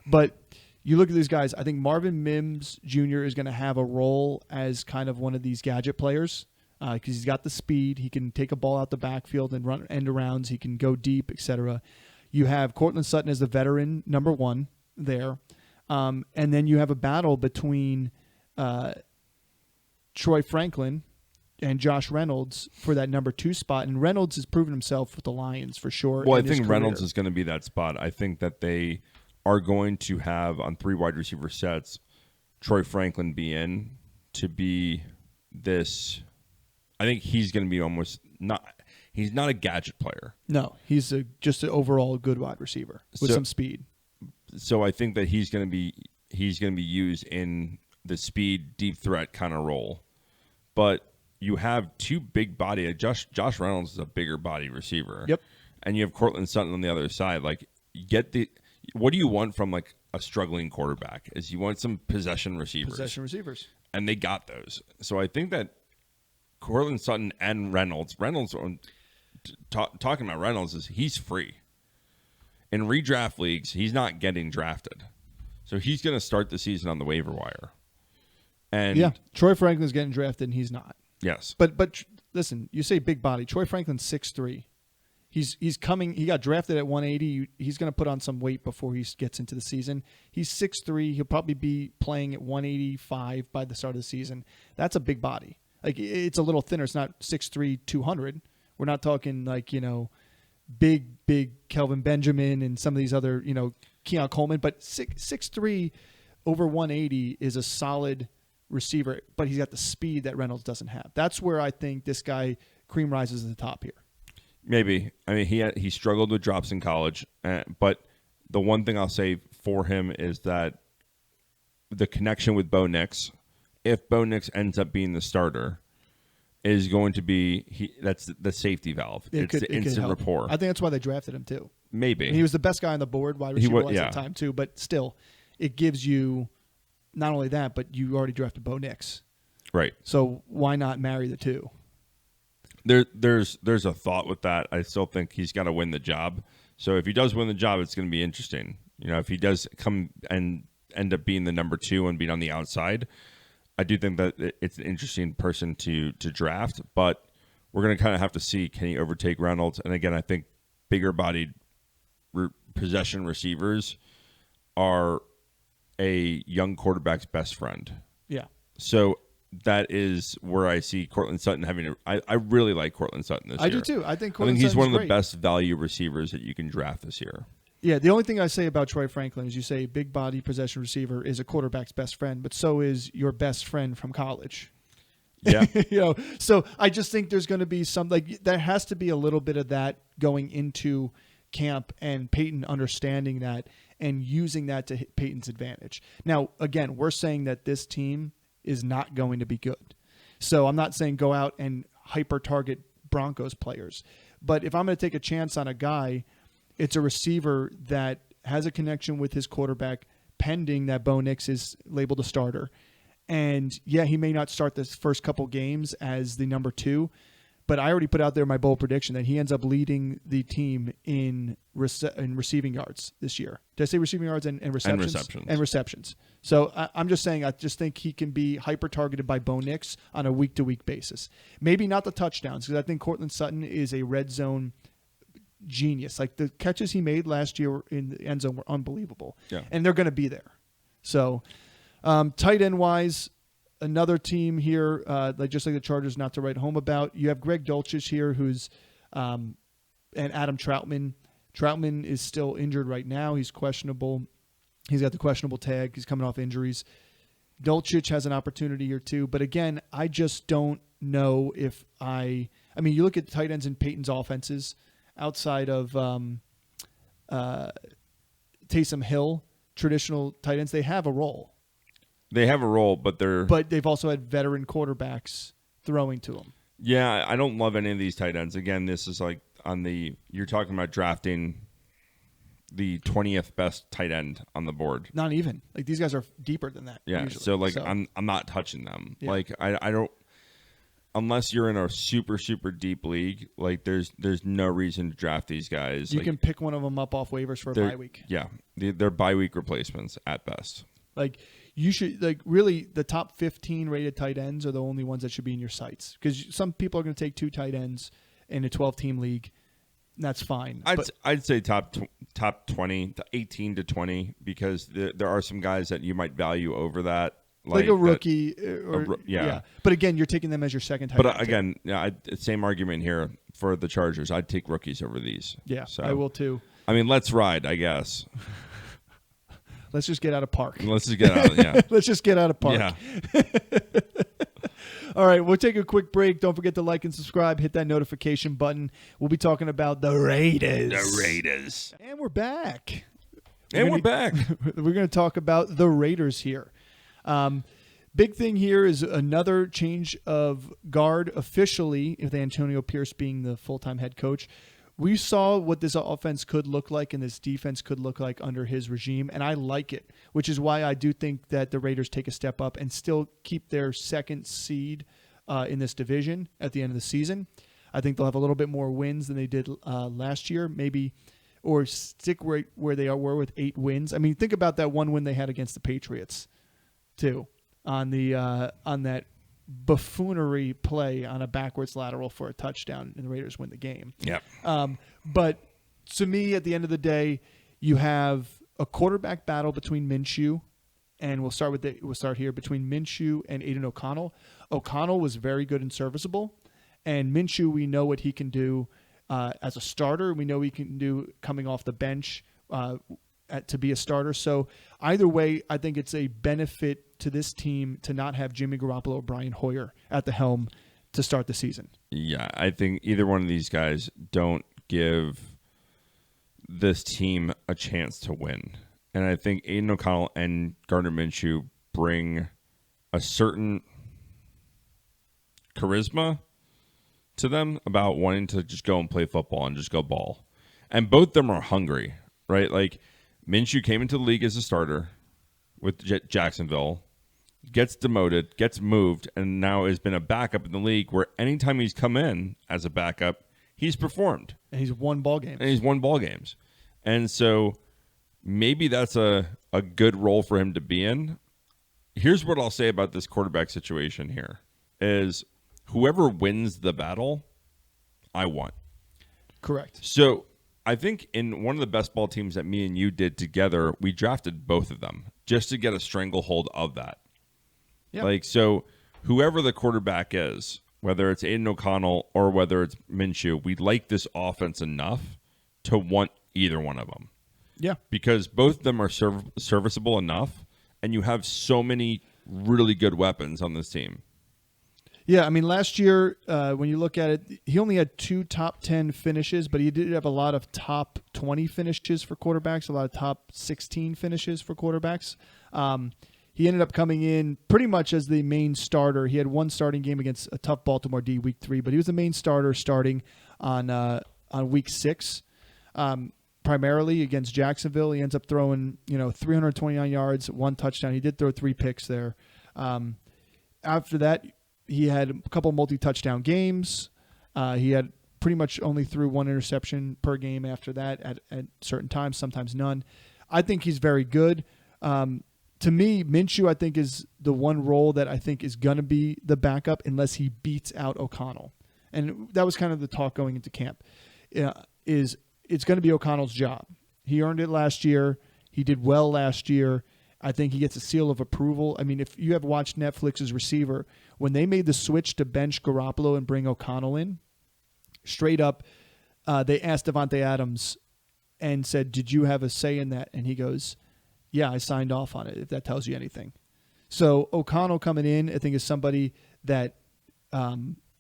Speaker 2: But you look at these guys, I think Marvin Mims Jr. is going to have a role as kind of one of these gadget players because he's got the speed. He can take a ball out the backfield and run end arounds. He can go deep, etc. You have Cortland Sutton as the veteran number one there. And then you have a battle between Troy Franklin and Josh Reynolds for that number 2 spot. And Reynolds has proven himself with the Lions for sure.
Speaker 1: Well, I think Reynolds is going to be that spot. I think that they are going to have on 3 wide receiver sets, Troy Franklin be in to be this. I think he's going to be almost not. He's not a gadget player.
Speaker 2: No, he's just an overall good wide receiver with some speed.
Speaker 1: So I think that he's going to be used in the speed deep threat kind of role. But you have 2 big body. Josh Reynolds is a bigger body receiver.
Speaker 2: Yep.
Speaker 1: And you have Cortland Sutton on the other side. Like what do you want from like a struggling quarterback? Is you want some possession receivers. And they got those. So I think that Cortland Sutton and Reynolds talking about Reynolds is he's free. In redraft leagues, he's not getting drafted. So he's going to start the season on the waiver wire. And
Speaker 2: yeah, Troy Franklin's getting drafted and he's not.
Speaker 1: Yes.
Speaker 2: But listen, you say big body. Troy Franklin's 6'3". He's coming. He got drafted at 180. He's going to put on some weight before he gets into the season. He's 6'3". He'll probably be playing at 185 by the start of the season. That's a big body. Like it's a little thinner. It's not 6'3", 200. We're not talking like big Kelvin Benjamin and some of these other Keon Coleman. But 6'3" over 180 is a solid receiver. But he's got the speed that Reynolds doesn't have. That's where I think this guy cream rises to the top here.
Speaker 1: Maybe. I mean, he struggled with drops in college, but the one thing I'll say for him is that the connection with Bo Nix, if Bo Nix ends up being the starter, is going to be that's the safety valve. It's the instant rapport.
Speaker 2: I think that's why they drafted him too.
Speaker 1: Maybe.
Speaker 2: And he was the best guy on the board, wide receiver at the time too. But still, it gives you not only that, but you already drafted Bo Nix.
Speaker 1: Right.
Speaker 2: So why not marry the two?
Speaker 1: There's a thought with that. I still think he's got to win the job. So if he does win the job, it's going to be interesting. If he does come and end up being the number 2 and being on the outside, I do think that it's an interesting person to draft. But we're going to kind of have to see, can he overtake Reynolds? And again, I think bigger bodied possession receivers are a young quarterback's best friend.
Speaker 2: Yeah.
Speaker 1: So that is where I see Cortland Sutton having I really like Cortland Sutton this year.
Speaker 2: I do too. I think
Speaker 1: he's one of the best value receivers that you can draft this year.
Speaker 2: Yeah, the only thing I say about Troy Franklin is you say big body possession receiver is a quarterback's best friend, but so is your best friend from college.
Speaker 1: Yeah.
Speaker 2: So I just think there's going to be there has to be a little bit of that going into camp and Peyton understanding that and using that to Peyton's advantage. Now, again, we're saying that this team is not going to be good. So I'm not saying go out and hyper target Broncos players. But if I'm going to take a chance on a guy, it's a receiver that has a connection with his quarterback pending that Bo Nix is labeled a starter. And yeah, he may not start the first couple games as the number 2, but I already put out there my bold prediction that he ends up leading the team in receiving yards this year. Did I say receiving yards and receptions? And receptions. So I'm just saying I just think he can be hyper-targeted by Bo Nix on a week-to-week basis. Maybe not the touchdowns because I think Cortland Sutton is a red zone genius. Like the catches he made last year in the end zone were unbelievable.
Speaker 1: Yeah. And
Speaker 2: they're going to be there. So tight end-wise, another team here, just like the Chargers, not to write home about. You have Greg Dulcich here, who's and Adam Troutman. Troutman is still injured right now. He's questionable. He's got the questionable tag. He's coming off injuries. Dulcich has an opportunity here too. But again, I just don't know if I mean, you look at the tight ends in Peyton's offenses outside of Taysom Hill, traditional tight ends, they have a role.
Speaker 1: They have a role, but
Speaker 2: they've also had veteran quarterbacks throwing to them.
Speaker 1: Yeah, I don't love any of these tight ends. Again, this is like you're talking about drafting the 20th best tight end on the board.
Speaker 2: Not even. Like, these guys are deeper than that.
Speaker 1: Yeah.
Speaker 2: Usually.
Speaker 1: So like I'm not touching them.
Speaker 2: Yeah.
Speaker 1: Like I don't, unless you're in a super deep league. Like there's no reason to draft these guys.
Speaker 2: You
Speaker 1: like,
Speaker 2: can pick one of them up off waivers for a bye week.
Speaker 1: Yeah, they're bye week replacements at best.
Speaker 2: Like, you should, like, really, the top 15 rated tight ends are the only ones that should be in your sights, because some people are going to take 2 tight ends in a 12-team league. And that's fine.
Speaker 1: I'd say top 20, 18 to 20, because there are some guys that you might value over that.
Speaker 2: Like a rookie.
Speaker 1: Yeah.
Speaker 2: But again, you're taking them as your second tight end.
Speaker 1: But again, same argument here for the Chargers. I'd take rookies over these.
Speaker 2: Yeah,
Speaker 1: so,
Speaker 2: I will too.
Speaker 1: I mean, let's ride, I guess.
Speaker 2: Let's just get out of park.
Speaker 1: Let's just get out. Yeah.
Speaker 2: Let's just get out of park.
Speaker 1: Yeah.
Speaker 2: All right, we'll take a quick break. Don't forget to like and subscribe. Hit that notification button. We'll be talking about the Raiders.
Speaker 1: The Raiders.
Speaker 2: And we're back.
Speaker 1: We're back.
Speaker 2: We're going to talk about the Raiders here. Big thing here is another change of guard officially, with Antonio Pierce being the full-time head coach. We saw what this offense could look like and this defense could look like under his regime, and I like it, which is why I do think that the Raiders take a step up and still keep their second seed in this division at the end of the season. I think they'll have a little bit more wins than they did last year, maybe, or stick where they were with 8 wins. I mean, think about that one win they had against the Patriots, too, on that buffoonery play on a backwards lateral for a touchdown, and the Raiders win the game.
Speaker 1: Yep.
Speaker 2: But to me, at the end of the day, you have a quarterback battle between Minshew, and we'll start here between Minshew and Aiden O'Connell. O'Connell was very good and serviceable, and Minshew, we know what he can do as a starter. We know he can do coming off the bench to be a starter. So either way, I think it's a benefit to this team to not have Jimmy Garoppolo or Brian Hoyer at the helm to start the season.
Speaker 1: Yeah, I think either one of these guys don't give this team a chance to win. And I think Aiden O'Connell and Gardner Minshew bring a certain charisma to them about wanting to just go and play football and just go ball. And both of them are hungry, right? Like, Minshew came into the league as a starter with Jacksonville, gets demoted, gets moved, and now has been a backup in the league where anytime he's come in as a backup, he's performed.
Speaker 2: And he's won ball games.
Speaker 1: And so maybe that's a good role for him to be in. Here's what I'll say about this quarterback situation here is whoever wins the battle, I want.
Speaker 2: Correct.
Speaker 1: So I think in one of the best ball teams that me and you did together, we drafted both of them just to get a stranglehold of that.
Speaker 2: Yeah.
Speaker 1: Like, so whoever the quarterback is, whether it's Aiden O'Connell or whether it's Minshew, we like this offense enough to want either one of them.
Speaker 2: Yeah.
Speaker 1: Because both of them are serviceable enough, and you have so many really good weapons on this team.
Speaker 2: Yeah, I mean, last year, when you look at it, he only had 2 top 10 finishes, but he did have a lot of top 20 finishes for quarterbacks, a lot of top 16 finishes for quarterbacks. He ended up coming in pretty much as the main starter. He had one starting game against a tough Baltimore D week 3, but he was the main starter starting on week 6, primarily against Jacksonville. He ends up throwing 329 yards, 1 touchdown. He did throw 3 picks there. After that, he had a couple multi-touchdown games. He had pretty much only threw 1 interception per game after that at certain times, sometimes none. I think he's very good. To me, Minshew, I think, is the one role that I think is going to be the backup unless he beats out O'Connell. And that was kind of the talk going into camp, is it's going to be O'Connell's job. He earned it last year. He did well last year. I think he gets a seal of approval. I mean, if you have watched Netflix's Receiver, when they made the switch to bench Garoppolo and bring O'Connell in, straight up, they asked Devontae Adams and said, "Did you have a say in that?" And he goes, "Yeah, I signed off on it, if that tells you anything." So O'Connell coming in, I think, is somebody that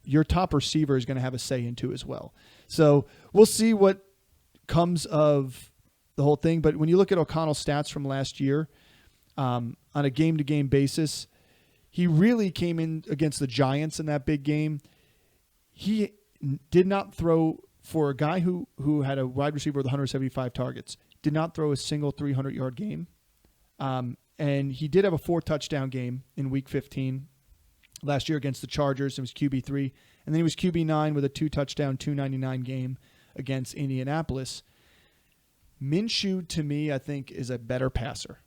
Speaker 2: your top receiver is going to have a say into as well. So we'll see what comes of the whole thing. But when you look at O'Connell's stats from last year, on a game-to-game basis, he really came in against the Giants in that big game. He did not throw for a guy who had a wide receiver with 175 targets, did not throw a single 300-yard game. And he did have a 4-touchdown game in Week 15 last year against the Chargers. It was QB3. And then he was QB9 with a 2-touchdown, 299 game against Indianapolis. Minshew, to me, I think, is a better passer.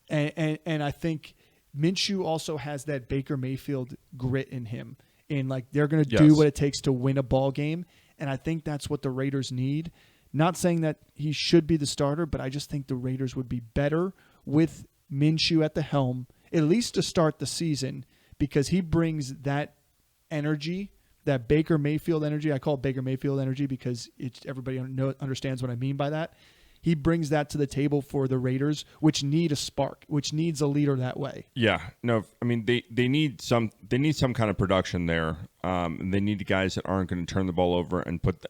Speaker 2: And I think Minshew also has that Baker Mayfield grit in him. And, like, they're going to do what it takes to win a ball game. And I think that's what the Raiders need. Not saying that he should be the starter, but I just think the Raiders would be better with Minshew at the helm, at least to start the season, because he brings that energy, that Baker Mayfield energy. I call it Baker Mayfield energy because everybody understands what I mean by that. He brings that to the table for the Raiders, which need a spark, which needs a leader that way.
Speaker 1: Yeah, no, I mean they need some kind of production there. They need guys that aren't going to turn the ball over and put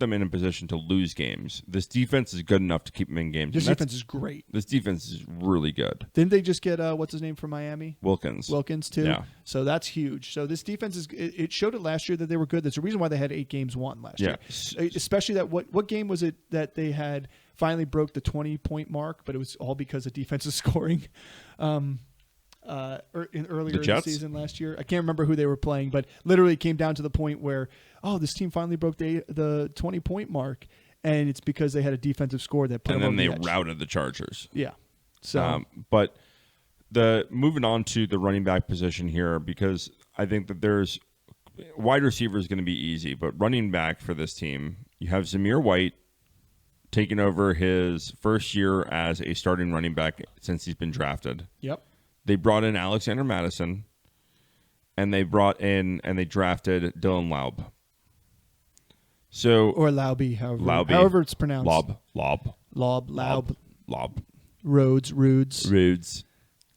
Speaker 1: them in a position to lose games. This defense is good enough to keep them in games.
Speaker 2: This defense is great.
Speaker 1: This defense is really good.
Speaker 2: Didn't they just get what's his name from Miami?
Speaker 1: Wilkins
Speaker 2: too.
Speaker 1: Yeah.
Speaker 2: So that's huge. So this defense it showed it last year that they were good. That's the reason why they had 8 games won last year. Especially that what game was it that they had finally broke the 20-point mark, but it was all because of defensive scoring. Earlier in the season last year. I can't remember who they were playing, but literally it came down to the point where, this team finally broke the 20-point mark, and it's because they had a defensive score that put them over the edge.
Speaker 1: And then they routed the Chargers.
Speaker 2: Yeah. So,
Speaker 1: but moving on to the running back position here, because I think that there's wide receiver is going to be easy, but running back for this team, you have Zamir White taking over his first year as a starting running back since he's been drafted.
Speaker 2: Yep.
Speaker 1: They brought in Alexander Madison, and they drafted Dylan Laub. So
Speaker 2: or Laube, however it's pronounced.
Speaker 1: Laub.
Speaker 2: Rudes.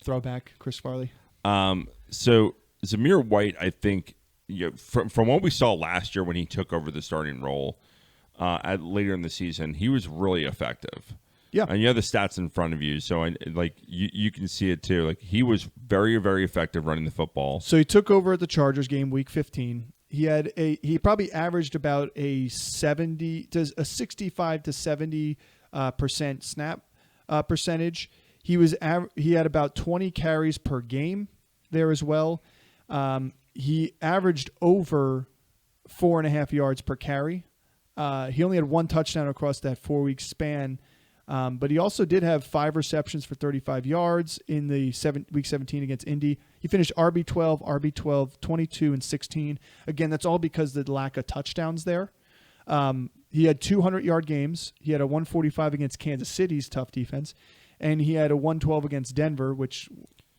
Speaker 2: Throwback, Chris Farley.
Speaker 1: So Zamir White, I think, from what we saw last year when he took over the starting role later in the season, he was really effective.
Speaker 2: Yeah,
Speaker 1: and you have the stats in front of you, so you can see it too. Like, he was very, very effective running the football.
Speaker 2: So he took over at the Chargers game, Week 15. He probably averaged about a 65 to 70% snap percentage. He had about 20 carries per game there as well. He averaged over 4.5 yards per carry. He only had 1 touchdown across that 4-week span. But he also did have 5 receptions for 35 yards in the Week 17 against Indy. He finished RB12, 22, and 16. Again, that's all because of the lack of touchdowns there. He had 200-yard games. He had a 145 against Kansas City's tough defense. And he had a 112 against Denver, which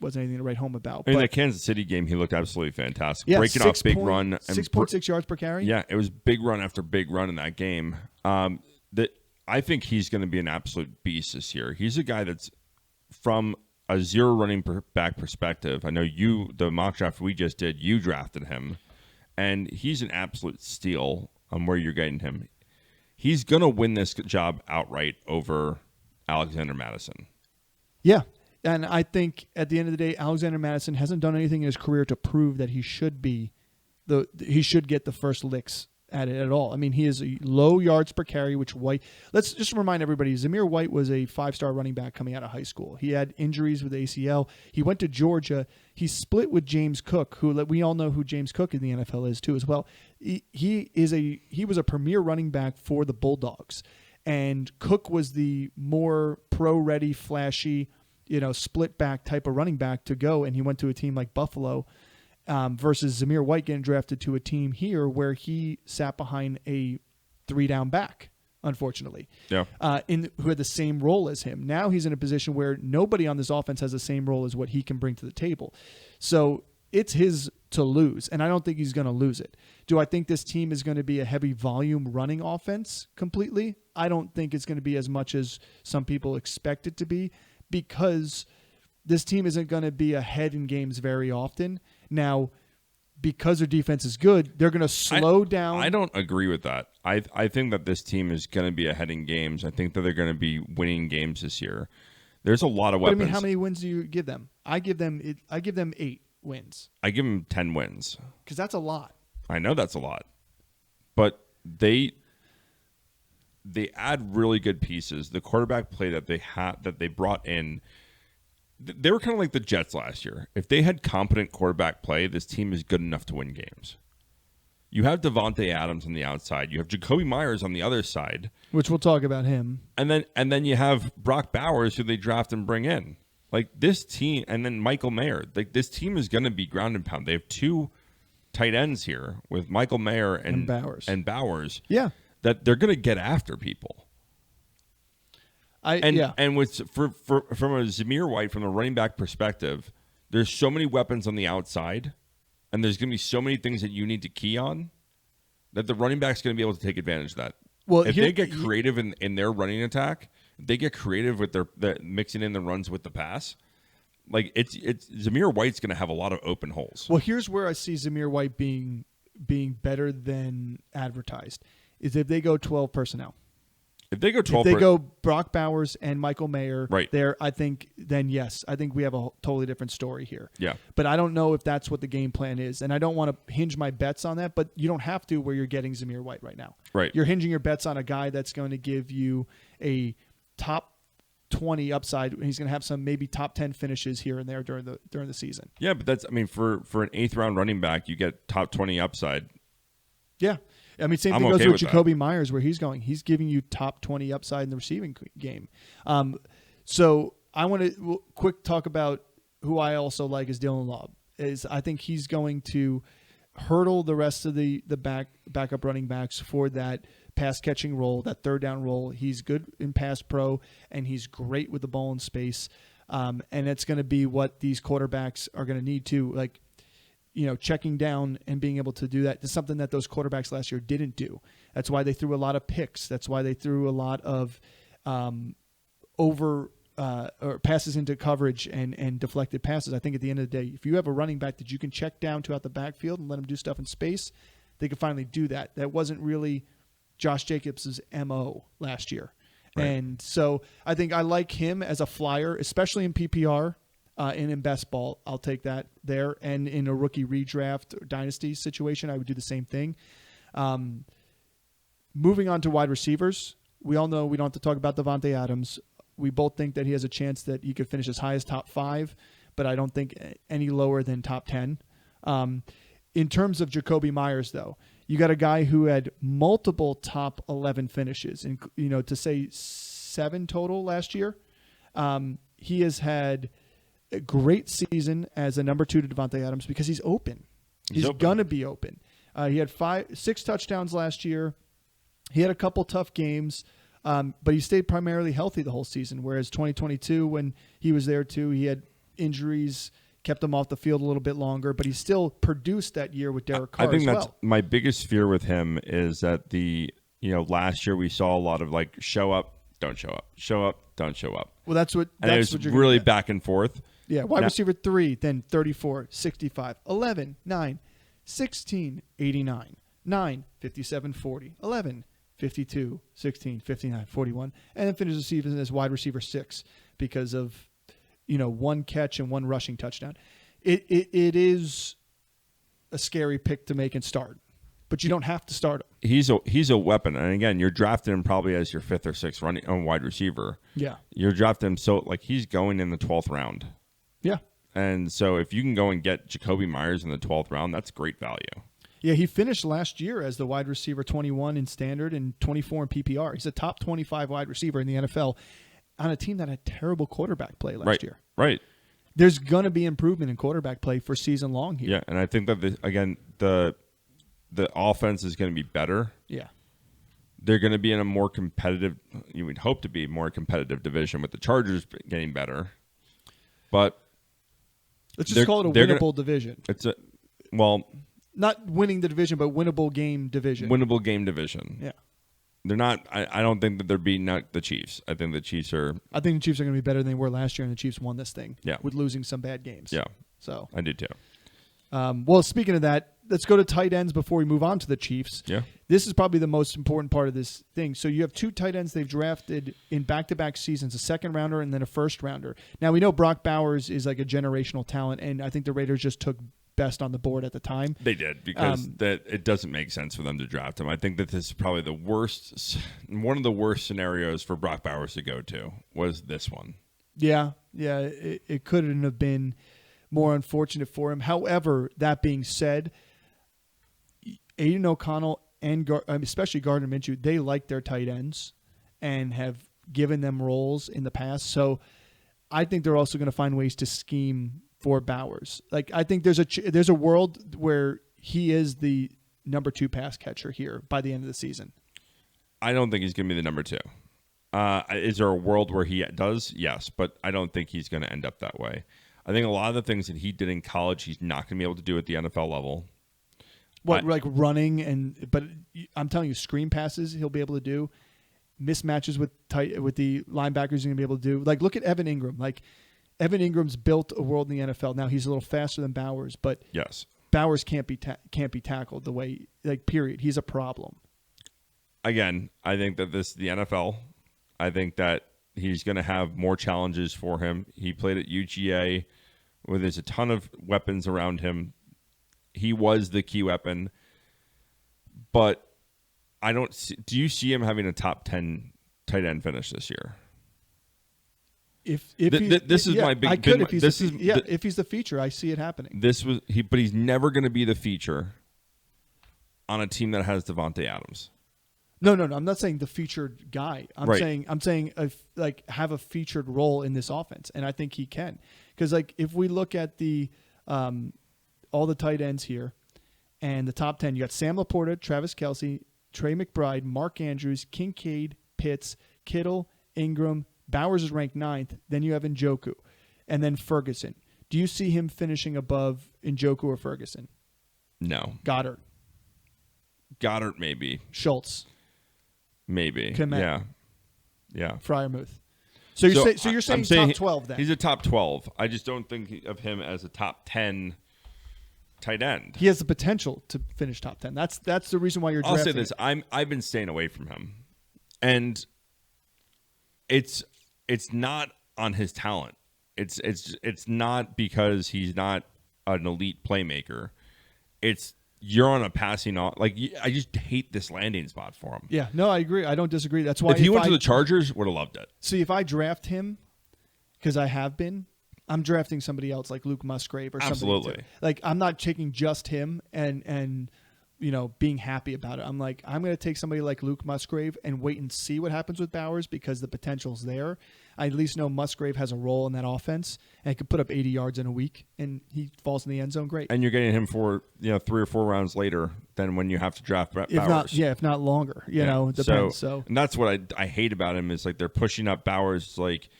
Speaker 2: wasn't anything to write home about.
Speaker 1: In that Kansas City game, he looked absolutely fantastic.
Speaker 2: Yeah,
Speaker 1: breaking off big run.
Speaker 2: 6.6 yards per carry?
Speaker 1: Yeah, it was big run after big run in that game. I think he's going to be an absolute beast this year. He's a guy that's, from a zero running back perspective, I know the mock draft we just did, you drafted him, and he's an absolute steal on where you're getting him. He's going to win this job outright over Alexander Madison.
Speaker 2: Yeah, and I think at the end of the day, Alexander Madison hasn't done anything in his career to prove that he should get the first licks at it at all. I mean, he is a low yards per carry, which White. Let's just remind everybody, Zamir White was a 5-star running back coming out of high school. He had injuries with ACL. He went to Georgia. He split with James Cook, who we all know who James Cook in the NFL is too as well. He was a premier running back for the Bulldogs, and Cook was the more pro-ready, flashy, split back type of running back to go, and he went to a team like Buffalo. Versus Zamir White getting drafted to a team here where he sat behind a 3-down back, unfortunately, who had the same role as him. Now he's in a position where nobody on this offense has the same role as what he can bring to the table. So it's his to lose, and I don't think he's going to lose it. Do I think this team is going to be a heavy volume running offense completely? I don't think it's going to be as much as some people expect it to be, because this team isn't going to be ahead in games very often. Now, because their defense is good, they're going to slow down.
Speaker 1: I don't agree with that. I think that this team is going to be ahead in games. I think that they're going to be winning games this year. There's a lot of weapons.
Speaker 2: But I mean, how many wins do you give them? I give them 8 wins.
Speaker 1: I give them 10 wins.
Speaker 2: Because that's a lot.
Speaker 1: I know that's a lot. but they add really good pieces. The quarterback play that they brought in, they were kind of like the Jets last year. If they had competent quarterback play, this team is good enough to win games. You have Devontae Adams on the outside. You have Jacoby Myers on the other side,
Speaker 2: which we'll talk about him.
Speaker 1: And then you have Brock Bowers, who they draft and bring in. Like this team, and then Michael Mayer. Like this team is going to be ground and pound. They have two tight ends here with Michael Mayer and Bowers.
Speaker 2: Yeah,
Speaker 1: that they're going to get after people. And with from a Zamir White, from a running back perspective, there's so many weapons on the outside, and there's going to be so many things that you need to key on that the running back's going to be able to take advantage of that. Well, if they get creative in their running attack, if they get creative with their mixing in the runs with the pass. Like it's Zamir White's going to have a lot of open holes.
Speaker 2: Well, here's where I see Zamir White being better than advertised is if they go 12 personnel.
Speaker 1: If they go 12,
Speaker 2: if they go Brock Bowers and Michael Mayer,
Speaker 1: right
Speaker 2: there, I think yes, I think we have a totally different story here.
Speaker 1: Yeah,
Speaker 2: but I don't know if that's what the game plan is, and I don't want to hinge my bets on that. But you don't have to where you're getting Zamir White right now.
Speaker 1: Right,
Speaker 2: you're hinging your bets on a guy that's going to give you a top 20 upside. He's going to have some maybe top 10 finishes here and there during the season.
Speaker 1: Yeah, but that's for an 8th round running back, you get top 20 upside.
Speaker 2: Yeah. I mean, same thing goes with Jacoby Myers, where he's going. He's giving you top 20 upside in the receiving game. So I want to quick talk about who I also like is Dylan Laub. I think he's going to hurdle the rest of the backup running backs for that pass catching role, that third down role. He's good in pass pro, and he's great with the ball in space. And it's going to be what these quarterbacks are going to need to, like, checking down and being able to do that is something that those quarterbacks last year didn't do. That's why they threw a lot of picks. That's why they threw a lot of or passes into coverage and deflected passes. I think at the end of the day, if you have a running back that you can check down to out the backfield and let him do stuff in space, they can finally do that. That wasn't really Josh Jacobs' MO last year. Right. And so I think I like him as a flyer, especially in PPR. And in best ball, I'll take that there. And in a rookie redraft or dynasty situation, I would do the same thing. Moving on to wide receivers, we all know we don't have to talk about Devontae Adams. We both think that he has a chance that he could finish as high as top 5, but I don't think any lower than top 10. In terms of Jacoby Myers, though, you got a guy who had multiple top 11 finishes, and to say 7 total last year. He has had a great season as a number 2 to Devontae Adams because he's open. He's going to be open. He had 6 touchdowns last year. He had a couple tough games, but he stayed primarily healthy the whole season, whereas 2022, when he was there too, he had injuries, kept him off the field a little bit longer, but he still produced that year with Derek Carr as well.
Speaker 1: I think that's my biggest fear with him is that last year we saw a lot of like show up, don't show up, show up, don't show up.
Speaker 2: Well, that's what
Speaker 1: you're really back and forth.
Speaker 2: Yeah, wide receiver 3, then 34, 65, 11, 9, 16, 89, 9, 57, 40, 11, 52, 16, 59, 41, and then finishes the season as wide receiver 6 because of, 1 catch and 1 rushing touchdown. It is a scary pick to make and start, but you don't have to start him.
Speaker 1: He's a weapon, and again, you're drafting him probably as your 5th or 6th running wide receiver.
Speaker 2: Yeah,
Speaker 1: you're drafting him so like he's going in the 12th round.
Speaker 2: Yeah.
Speaker 1: And so if you can go and get Jacoby Myers in the 12th round, that's great value.
Speaker 2: Yeah, he finished last year as the wide receiver 21 in standard and 24 in PPR. He's a top 25 wide receiver in the NFL on a team that had terrible quarterback play last year.
Speaker 1: Right.
Speaker 2: There's going to be improvement in quarterback play for season long here.
Speaker 1: Yeah, and I think that, the offense is going to be better.
Speaker 2: Yeah.
Speaker 1: They're going to be in a more competitive, you would hope to be more competitive division with the Chargers getting better. But
Speaker 2: let's just call it a winnable division. Not winning the division, but winnable game division.
Speaker 1: Winnable game division.
Speaker 2: Yeah.
Speaker 1: They're not. I don't think that they're beating out the Chiefs. I think the Chiefs are.
Speaker 2: I think the Chiefs are going to be better than they were last year, and the Chiefs won this thing.
Speaker 1: Yeah.
Speaker 2: With losing some bad games.
Speaker 1: Yeah.
Speaker 2: So
Speaker 1: I did too.
Speaker 2: Well, speaking of that, let's go to tight ends before we move on to the Chiefs.
Speaker 1: Yeah.
Speaker 2: This is probably the most important part of this thing. So you have 2 tight ends they've drafted in back-to-back seasons, a 2nd rounder and then a 1st rounder. Now we know Brock Bowers is like a generational talent, and I think the Raiders just took best on the board at the time.
Speaker 1: They did, because that it doesn't make sense for them to draft him. I think that this is probably one of the worst scenarios for Brock Bowers to go to was this one.
Speaker 2: Yeah, it couldn't have been more unfortunate for him. However, that being said, Aiden O'Connell and especially Gardner Minshew, they like their tight ends and have given them roles in the past. So I think they're also going to find ways to scheme for Bowers. Like, I think there's a world where he is the number 2 pass catcher here by the end of the season.
Speaker 1: I don't think he's going to be the number 2. Is there a world where he does? Yes, but I don't think he's going to end up that way. I think a lot of the things that he did in college, he's not going to be able to do at the NFL level.
Speaker 2: Like running but I'm telling you, screen passes he'll be able to do. Mismatches with the linebackers he's going to be able to do. Like, look at Evan Ingram. Like, Evan Ingram's built a world in the NFL. Now he's a little faster than Bowers, but
Speaker 1: yes,
Speaker 2: Bowers can't be tackled the way, like, period. He's a problem.
Speaker 1: Again, I think that this is the NFL. I think that he's going to have more challenges for him. He played at UGA where there's a ton of weapons around him. He was the key weapon, but I don't see, do you see him having a top 10 tight end finish this year?
Speaker 2: If he's the feature, I see it happening.
Speaker 1: But he's never going to be the feature on a team that has Devontae Adams.
Speaker 2: No. I'm not saying the featured guy. I'm saying have a featured role in this offense, and I think he can. Because, like, if we look at the all the tight ends here and the top 10, you got Sam Laporta, Travis Kelce, Trey McBride, Mark Andrews, Kincaid, Pitts, Kittle, Ingram. Bowers is ranked 9th. Then you have Njoku, and then Ferguson. Do you see him finishing above Njoku or Ferguson?
Speaker 1: No.
Speaker 2: Goddard,
Speaker 1: maybe.
Speaker 2: Schultz,
Speaker 1: maybe.
Speaker 2: Kmet.
Speaker 1: Yeah.
Speaker 2: Fryermuth. So you're saying top 12 then?
Speaker 1: He's a top 12. I just don't think of him as a top 10 tight end.
Speaker 2: He has the potential to finish top 10. That's the reason why you're drafting.
Speaker 1: I'll say this: I've been staying away from him, and it's not on his talent. It's not because he's not an elite playmaker. You're on a passing off. Like, I just hate this landing spot for him.
Speaker 2: Yeah, no, I agree. I don't disagree. That's why
Speaker 1: if he went to the Chargers, would have loved it.
Speaker 2: See, if I draft him, because I have been, I'm drafting somebody else like Luke Musgrave or something.
Speaker 1: Absolutely.
Speaker 2: Like, I'm not taking just him and being happy about it. I'm like, I'm going to take somebody like Luke Musgrave and wait and see what happens with Bowers because the potential's there. I at least know Musgrave has a role in that offense and could put up 80 yards in a week, and he falls in the end zone great.
Speaker 1: And you're getting him for 3 or 4 rounds later than when you have to draft Bowers.
Speaker 2: If not longer. It depends. So
Speaker 1: and that's what I hate about him is, like, they're pushing up Bowers, like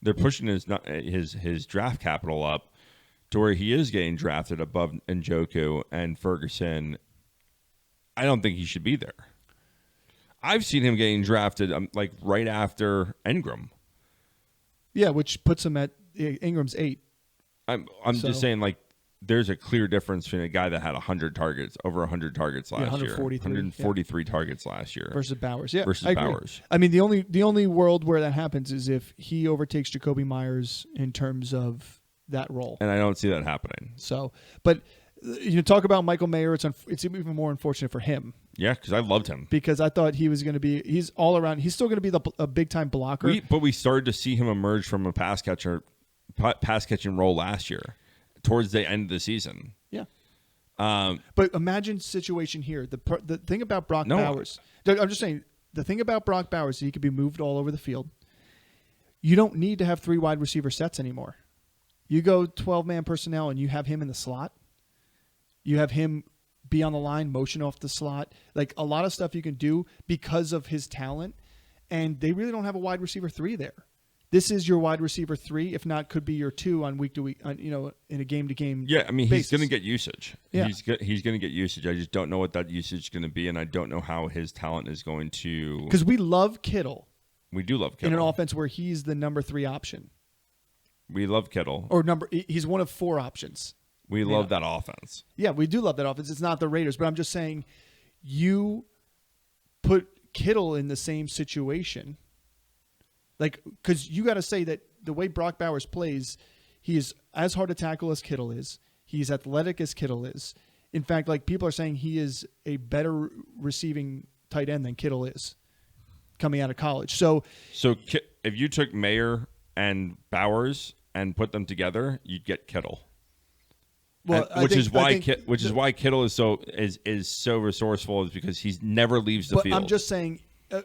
Speaker 1: they're pushing his draft capital up to where he is getting drafted above Njoku and Ferguson. I don't think he should be there. I've seen him getting drafted like right after Ingram.
Speaker 2: Yeah, which puts him at Ingram's 8.
Speaker 1: I'm just saying, like, there's a clear difference between a guy that had over 100 targets last year, 143 targets last year
Speaker 2: versus Bowers.
Speaker 1: Yeah,
Speaker 2: I agree.
Speaker 1: Bowers.
Speaker 2: I mean, the only world where that happens is if he overtakes Jacoby Myers in terms of that role,
Speaker 1: and I don't see that happening.
Speaker 2: So, but talk about Michael Mayer. It's even more unfortunate for him.
Speaker 1: Yeah, because I loved him.
Speaker 2: Because I thought he was going to be. He's all around. He's still going to be a big time blocker.
Speaker 1: But we started to see him emerge from a pass catching role last year, towards the end of the season.
Speaker 2: Yeah. But imagine situation here. The thing about Brock Bowers. I'm just saying, the thing about Brock Bowers is he could be moved all over the field. You don't need to have 3 wide receiver sets anymore. You go 12-man personnel and you have him in the slot. You have him be on the line, motion off the slot. Like, a lot of stuff you can do because of his talent. And they really don't have a wide receiver 3 there. This is your wide receiver 3, if not, could be your 2 on week to week, in a game to game.
Speaker 1: Yeah, I mean,
Speaker 2: basis.
Speaker 1: He's going to get usage.
Speaker 2: Yeah.
Speaker 1: He's going to get usage. I just don't know what that usage is going to be, and I don't know how his talent is going to.
Speaker 2: Because we love Kittle.
Speaker 1: We do love Kittle
Speaker 2: in an offense where he's the number 3 option.
Speaker 1: We love Kittle.
Speaker 2: He's one of 4 options.
Speaker 1: We love that offense.
Speaker 2: Yeah, we do love that offense. It's not the Raiders, but I'm just saying, you put Kittle in the same situation. Like, because you got to say that the way Brock Bowers plays, he is as hard to tackle as Kittle is. He's athletic as Kittle is. In fact, like people are saying he is a better receiving tight end than Kittle is coming out of college. So
Speaker 1: if you took Mayer and Bowers and put them together, you'd get Kittle.
Speaker 2: Well,
Speaker 1: which is why Kittle is so resourceful, is because he never leaves the field.
Speaker 2: I'm just saying,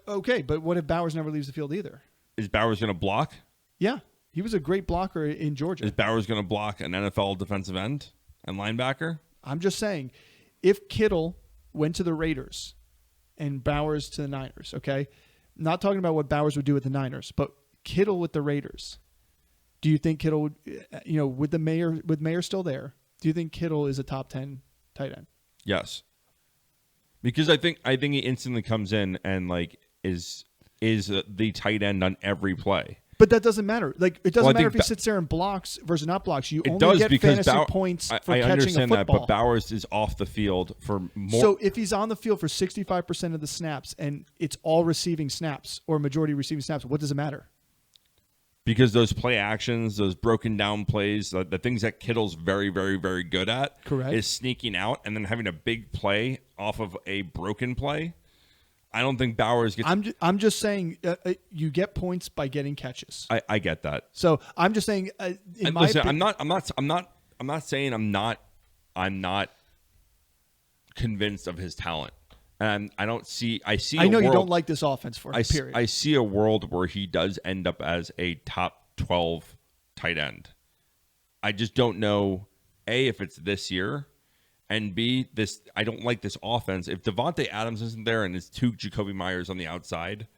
Speaker 2: okay, but what if Bowers never leaves the field either?
Speaker 1: Is Bowers going to block?
Speaker 2: Yeah, he was a great blocker in Georgia.
Speaker 1: Is Bowers going to block an NFL defensive end and linebacker?
Speaker 2: I'm just saying, if Kittle went to the Raiders and Bowers to the Niners, okay, not talking about what Bowers would do with the Niners, but Kittle with the Raiders, do you think Kittle would, with Mayer still there, do you think Kittle is a top 10 tight end?
Speaker 1: Yes. Because I think he instantly comes in and like is the tight end on every play. But
Speaker 2: that doesn't matter. Like it doesn't matter if he sits there and blocks versus not blocks. You only get fantasy points for catching a football. I understand that, but
Speaker 1: Bowers is off the field for more.
Speaker 2: So if he's on the field for 65% of the snaps and it's all receiving snaps or majority receiving snaps, what does it matter?
Speaker 1: Because those play actions, those broken down plays, the things that Kittle's very, very, very good at,
Speaker 2: correct,
Speaker 1: is sneaking out and then having a big play off of a broken play. I don't think Bowers gets.
Speaker 2: I'm just saying you get points by getting catches.
Speaker 1: I get that.
Speaker 2: So I'm just saying. I'm
Speaker 1: not saying I'm not convinced of his talent, and I don't see. I know
Speaker 2: you don't like this offense for him. Period.
Speaker 1: I see a world where he does end up as a top 12 tight end. I just don't know A, if it's this year. And B, I don't like this offense. If Devontae Adams isn't there and it's two Jacoby Myers on the outside,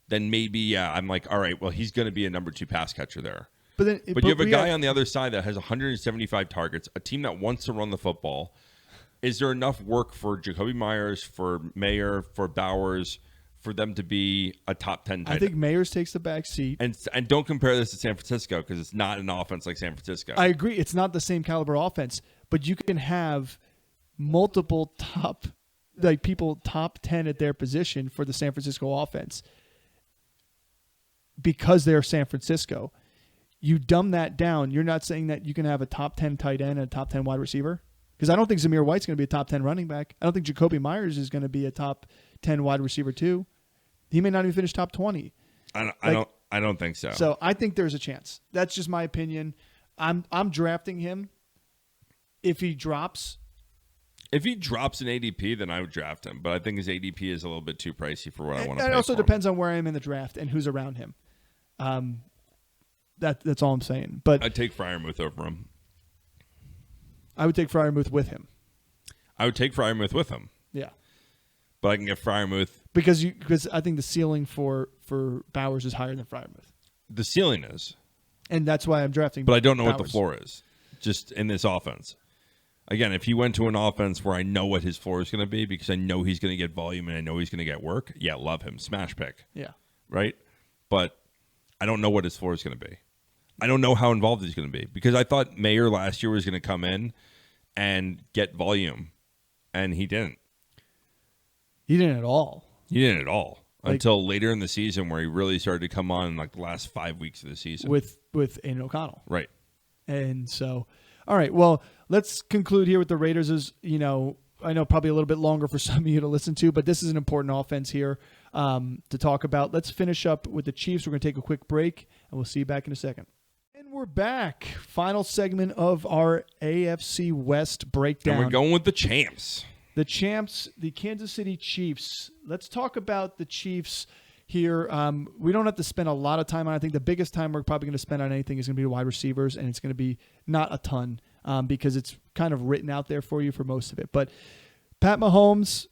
Speaker 1: then maybe, I'm like, all right, well, he's going to be a number 2 pass catcher there. But you have a guy on the other side that has 175 targets, a team that wants to run the football. Is there enough work for Jacoby Myers, for Mayer, for Bowers, for them to be a top 10 tight end?
Speaker 2: I think Mayers takes the back seat.
Speaker 1: And don't compare this to San Francisco, because it's not an offense like San Francisco.
Speaker 2: I agree. It's not the same caliber offense. But you can have multiple top 10 at their position for the San Francisco offense because they're San Francisco. You dumb that down. You're not saying that you can have a top 10 tight end and a top 10 wide receiver? Because I don't think Zamir White's going to be a top 10 running back. I don't think Jacoby Myers is going to be a top 10 wide receiver too. He may not even finish top 20.
Speaker 1: I don't think so.
Speaker 2: So I think there's a chance. That's just my opinion. I'm drafting him. If he drops
Speaker 1: an ADP, then I would draft him. But I think his ADP is a little bit too pricey for what I want to pay.
Speaker 2: It also
Speaker 1: for
Speaker 2: depends on where I am in the draft and who's around him. That's all I'm saying. But
Speaker 1: I'd take Freiermuth over him.
Speaker 2: I would take Freiermuth with him.
Speaker 1: I would take Freiermuth with him.
Speaker 2: Yeah.
Speaker 1: But I can get Freiermuth
Speaker 2: because I think the ceiling for Bowers is higher than Freiermuth.
Speaker 1: The ceiling is.
Speaker 2: And that's why I'm drafting
Speaker 1: But I don't know
Speaker 2: Bowers.
Speaker 1: what the floor is just in this offense. Again, if he went to an offense where I know what his floor is going to be because I know he's going to get volume and I know he's going to get work, yeah, love him. Smash pick.
Speaker 2: Yeah.
Speaker 1: Right? But I don't know what his floor is going to be. I don't know how involved he's going to be because I thought Mayer last year was going to come in and get volume, and he didn't.
Speaker 2: He didn't at all.
Speaker 1: Until later in the season where he really started to come on in like the last 5 weeks of the season.
Speaker 2: With Aiden O'Connell.
Speaker 1: Right.
Speaker 2: And so, all right, well, let's conclude here with the Raiders. I know probably a little bit longer for some of you to listen to, but this is an important offense here to talk about. Let's finish up with the Chiefs. We're going to take a quick break, and we'll see you back in a second. And we're back. Final segment of our AFC West breakdown.
Speaker 1: And we're going with the champs.
Speaker 2: The champs, the Kansas City Chiefs. Let's talk about the Chiefs here. We don't have to spend a lot of time on it. I think the biggest time we're probably going to spend on anything is going to be wide receivers, and it's going to be not a ton because it's kind of written out there for you for most of it. But Pat Mahomes,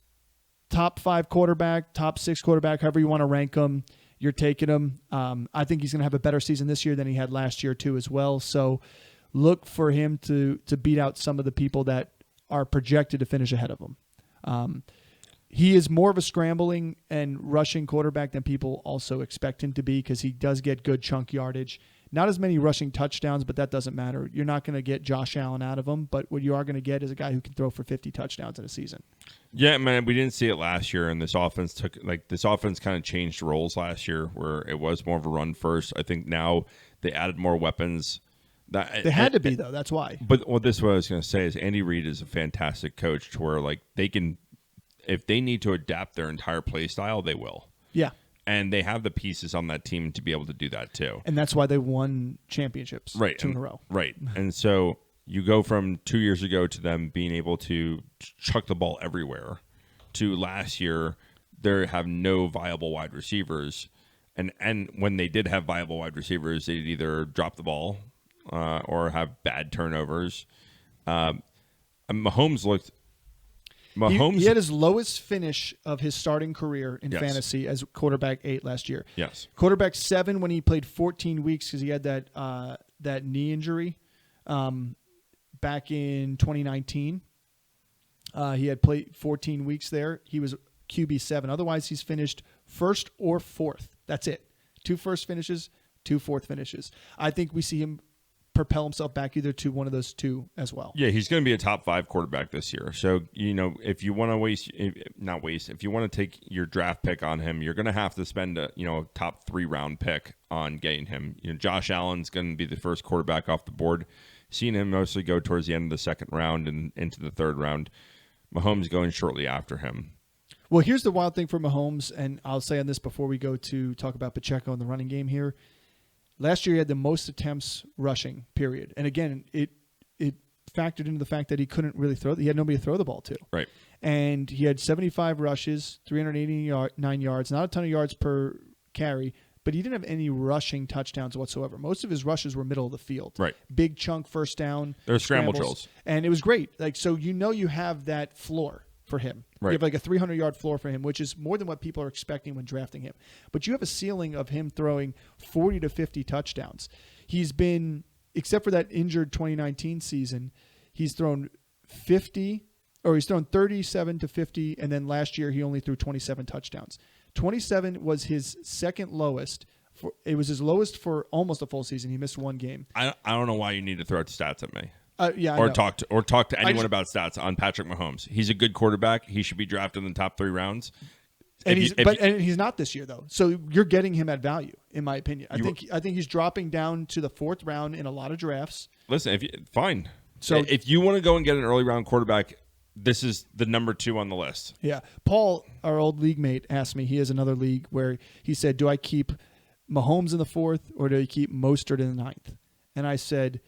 Speaker 2: top 5 quarterback, top 6 quarterback, however you want to rank him, you're taking him. I think he's going to have a better season this year than he had last year too as well. So look for him to beat out some of the people that are projected to finish ahead of him. He is more of a scrambling and rushing quarterback than people also expect him to be because he does get good chunk yardage. Not as many rushing touchdowns, but that doesn't matter. You're not going to get Josh Allen out of him, but what you are going to get is a guy who can throw for 50 touchdowns in a season.
Speaker 1: Yeah, man, we didn't see it last year, and this offense kind of changed roles last year where it was more of a run first. I think now they added more weapons.
Speaker 2: They had to be, though. That's why.
Speaker 1: But what I was going to say is Andy Reid is a fantastic coach to where like they can, if they need to adapt their entire play style, they will.
Speaker 2: Yeah.
Speaker 1: And they have the pieces on that team to be able to do that too.
Speaker 2: And that's why they won championships 2 in a row.
Speaker 1: Right. And so you go from 2 years ago to them being able to chuck the ball everywhere to last year they have no viable wide receivers. And when they did have viable wide receivers, they'd either drop the ball or have bad turnovers. Mahomes looked.
Speaker 2: He had his lowest finish of his starting career in fantasy as quarterback 8 last year.
Speaker 1: Yes.
Speaker 2: Quarterback 7 when he played 14 weeks because he had that knee injury back in 2019. He had played 14 weeks there. He was QB 7. Otherwise, he's finished first or fourth. That's it. 2 first finishes, 2 fourth finishes. I think we see him propel himself back either to one of those 2 as well.
Speaker 1: Yeah, he's going to be a top 5 quarterback this year. So, if you want to if you want to take your draft pick on him, you're going to have to spend a top 3 round pick on getting him. Josh Allen's going to be the first quarterback off the board. Seeing him mostly go towards the end of the second round and into the third round. Mahomes going shortly after him.
Speaker 2: Well, here's the wild thing for Mahomes, and I'll say on this before we go to talk about Pacheco and the running game here. Last year, he had the most attempts rushing, period. And again, it factored into the fact that he couldn't really throw. He had nobody to throw the ball to.
Speaker 1: Right.
Speaker 2: And he had 75 rushes, 389 yards, not a ton of yards per carry, but he didn't have any rushing touchdowns whatsoever. Most of his rushes were middle of the field.
Speaker 1: Right.
Speaker 2: Big chunk first down.
Speaker 1: They're scramble drills.
Speaker 2: And it was great. So you have that floor for him.
Speaker 1: Right.
Speaker 2: You have like a 300-yard floor for him, which is more than what people are expecting when drafting him. But you have a ceiling of him throwing 40 to 50 touchdowns. He's been, except for that injured 2019 season, he's thrown 37 to 50, and then last year he only threw 27 touchdowns. 27 was his second lowest. It was his lowest for almost a full season. He missed 1 game.
Speaker 1: I don't know why you need to throw out stats at me.
Speaker 2: I
Speaker 1: talk to anyone about stats on Patrick Mahomes. He's a good quarterback. He should be drafted in the top 3 rounds.
Speaker 2: And he's not this year though. So you're getting him at value, in my opinion. I think he's dropping down to the 4th round in a lot of drafts.
Speaker 1: Listen, fine.
Speaker 2: So
Speaker 1: if you want to go and get an early round quarterback, this is the number 2 on the list.
Speaker 2: Yeah, Paul, our old league mate, asked me. He has another league where he said, "Do I keep Mahomes in the 4th or do I keep Mostert in the 9th?" And I said,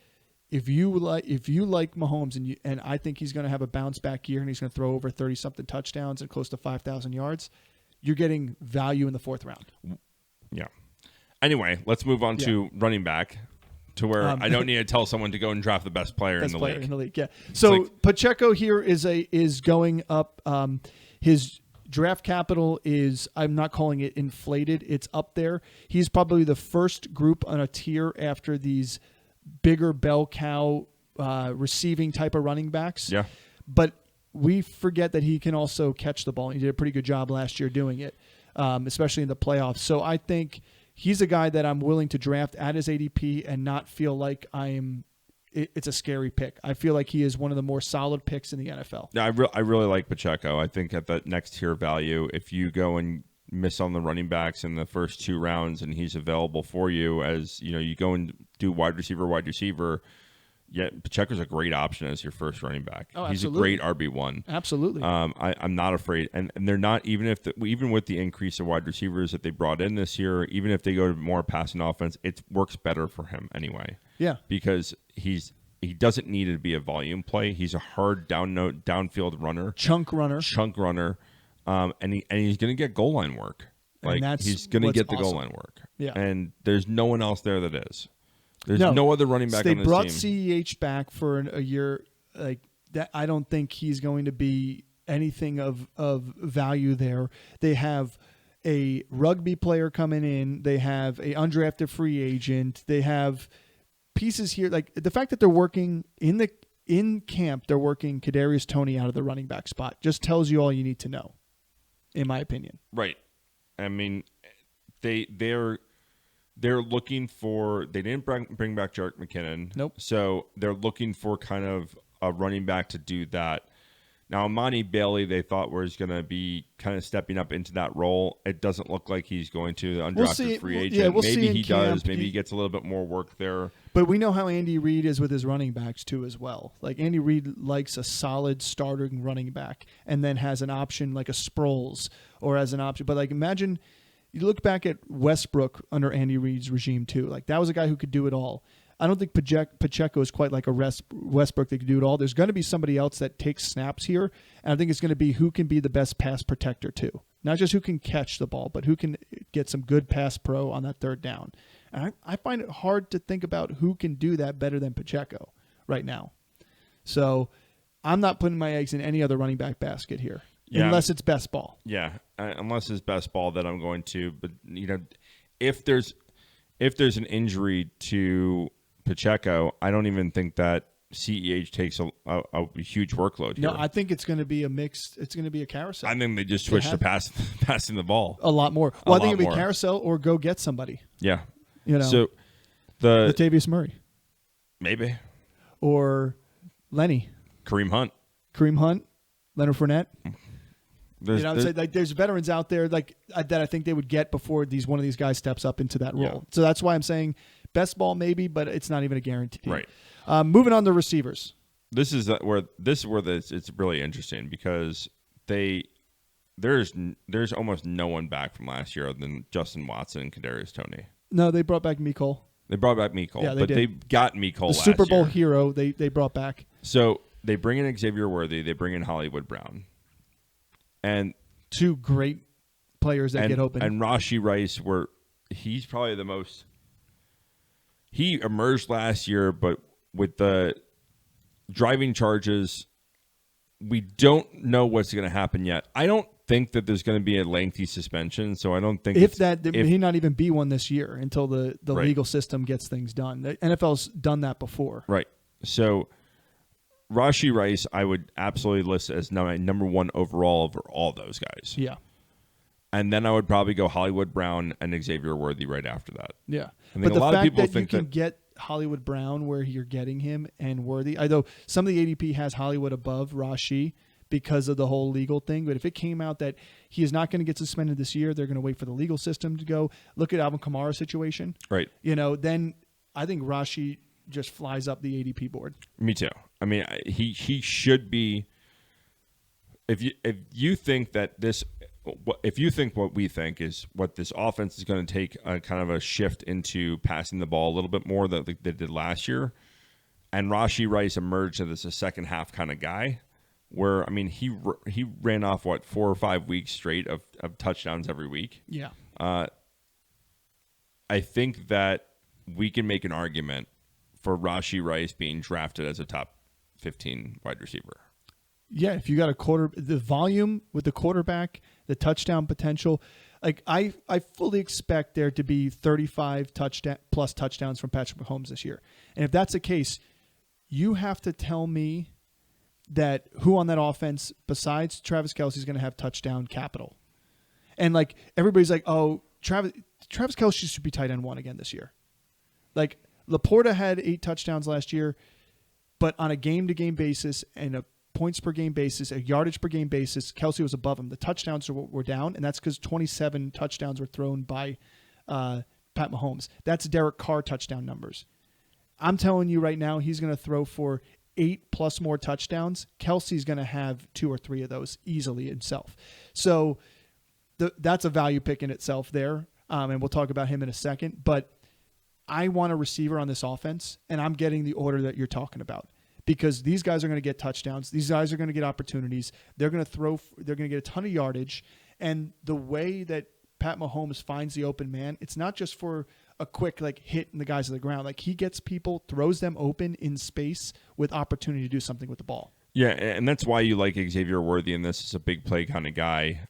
Speaker 2: If you like Mahomes and I think he's going to have a bounce back year and he's going to throw over 30-something touchdowns and close to 5,000 yards, you're getting value in the 4th round.
Speaker 1: Yeah. Anyway, let's move on to running back, to where I don't need to tell someone to go and draft the best player in the league.
Speaker 2: Yeah. So Pacheco here is going up. His draft capital is, I'm not calling it inflated. It's up there. He's probably the first group on a tier after these bigger bell cow receiving type of running backs.
Speaker 1: Yeah.
Speaker 2: But we forget that he can also catch the ball. He did a pretty good job last year doing it, especially in the playoffs. So I think he's a guy that I'm willing to draft at his ADP and not feel like it's a scary pick. I feel like he is one of the more solid picks in the NFL.
Speaker 1: Yeah, I really like Pacheco. I think at that next tier value, if you go and miss on the running backs in the first 2 rounds and he's available for you as, you go and do wide receiver, yet Pacheco's a great option as your first running back.
Speaker 2: Oh,
Speaker 1: he's a great RB1.
Speaker 2: Absolutely.
Speaker 1: I'm not afraid. And they're not, even with the increase of wide receivers that they brought in this year, even if they go to more passing offense, it works better for him anyway.
Speaker 2: Yeah.
Speaker 1: Because he doesn't need to be a volume play. He's a hard downfield runner.
Speaker 2: Chunk runner.
Speaker 1: And he's going to get goal line work. He's going to get the goal line work.
Speaker 2: Yeah.
Speaker 1: And there's no one else there that is. There's no other running back on this team.
Speaker 2: They brought CEH back for a year like that. I don't think he's going to be anything of value there. They have a rugby player coming in. They have a undrafted free agent. They have pieces here. Like the fact that they're working in camp, they're working Kadarius Toney out of the running back spot just tells you all you need to know, in my opinion.
Speaker 1: Right. I mean, they're looking for. They didn't bring back Jerick McKinnon.
Speaker 2: Nope.
Speaker 1: So they're looking for kind of a running back to do that. Now, Amani Bailey, they thought was going to be kind of stepping up into that role. It doesn't look like he's going to. The undrafted free agent.
Speaker 2: Yeah, we'll see
Speaker 1: maybe
Speaker 2: in
Speaker 1: he
Speaker 2: camp.
Speaker 1: does. Maybe he gets a little bit more work there.
Speaker 2: But we know how Andy Reid is with his running backs too as well. Like Andy Reid likes a solid starting running back and then has an option like a Sproles or as an option. But like imagine you look back at Westbrook under Andy Reid's regime too. Like that was a guy who could do it all. I don't think Pacheco is quite like a Westbrook that can do it all. There's going to be somebody else that takes snaps here, and I think it's going to be who can be the best pass protector too. Not just who can catch the ball, but who can get some good pass pro on that third down. And I find it hard to think about who can do that better than Pacheco right now. So I'm not putting my eggs in any other running back basket here, unless it's best ball.
Speaker 1: Yeah, unless it's best ball that I'm going to. But if there's an injury to Pacheco, I don't even think that CEH takes a huge workload here.
Speaker 2: No, I think it's going to be a mixed. It's going to be a carousel.
Speaker 1: I think they just switch to passing the ball
Speaker 2: a lot more. Well, I think it'll be carousel or go get somebody.
Speaker 1: Yeah,
Speaker 2: so Latavius Murray,
Speaker 1: maybe,
Speaker 2: or Lenny,
Speaker 1: Kareem Hunt,
Speaker 2: Leonard Fournette.
Speaker 1: There's
Speaker 2: veterans out there like that I think they would get before one of these guys steps up into that role.
Speaker 1: Yeah.
Speaker 2: So that's why I'm saying best ball maybe, but it's not even a guarantee.
Speaker 1: Right.
Speaker 2: Moving on to receivers.
Speaker 1: This is where it's really interesting because there's almost no one back from last year other than Justin Watson and Kadarius Toney.
Speaker 2: No, they brought back Mecole.
Speaker 1: They brought back Mecole,
Speaker 2: yeah,
Speaker 1: but they got Mecole last
Speaker 2: year. The Super Bowl
Speaker 1: year.
Speaker 2: hero they brought back.
Speaker 1: So they bring in Xavier Worthy, they bring in Hollywood Brown. And
Speaker 2: two great players that get open.
Speaker 1: And Rashee Rice, he's probably the most. He emerged last year, but with the driving charges, we don't know what's going to happen yet. I don't think that there's going to be a lengthy suspension, so I don't think
Speaker 2: he not even be one this year until the
Speaker 1: right.
Speaker 2: legal system gets things done. The NFL's done that before.
Speaker 1: Right. So Rashee Rice, I would absolutely list as number one overall over all those guys.
Speaker 2: Yeah.
Speaker 1: And then I would probably go Hollywood Brown and Xavier Worthy right after that.
Speaker 2: Yeah.
Speaker 1: But a lot of people think
Speaker 2: you can get Hollywood Brown where you're getting him and Worthy, although some of the ADP has Hollywood above Rashee because of the whole legal thing. But if it came out that he is not going to get suspended this year, they're going to wait for the legal system to go. Look at Alvin Kamara's situation.
Speaker 1: Right.
Speaker 2: Then I think Rashee just flies up the ADP board.
Speaker 1: Me too. I mean, he should be. If you think what we think is what this offense is going to take a kind of a shift into passing the ball a little bit more than they did last year, and Rashee Rice emerged as a second half kind of guy, where I mean he ran off 4 or 5 weeks straight of touchdowns every week.
Speaker 2: Yeah.
Speaker 1: I think that we can make an argument for Rashee Rice being drafted as a top 15 wide receiver.
Speaker 2: Yeah, if you got the volume with the quarterback, the touchdown potential, like I fully expect there to be 35 plus touchdowns from Patrick Mahomes this year. And if that's the case, you have to tell me that who on that offense besides Travis Kelce is going to have touchdown capital. And like everybody's like, oh, Travis Kelce should be tight end 1 again this year. Like Laporta had 8 touchdowns last year, but on a game-to-game basis and a points per game basis, a yardage per game basis, Kelce was above him. The touchdowns were down, and that's because 27 touchdowns were thrown by Pat Mahomes. That's Derek Carr touchdown numbers. I'm telling you right now, he's going to throw for 8 plus more touchdowns. Kelce's going to have 2 or 3 of those easily himself. So that's a value pick in itself there, and we'll talk about him in a second. But I want a receiver on this offense, and I'm getting the order that you're talking about. Because these guys are going to get touchdowns. These guys are going to get opportunities. They're going to throw. They're going to get a ton of yardage. And the way that Pat Mahomes finds the open man, it's not just for a quick hit in the guys on the ground. Like he gets people, throws them open in space with opportunity to do something with the ball.
Speaker 1: Yeah, and that's why you like Xavier Worthy, and this is a big play kind of guy.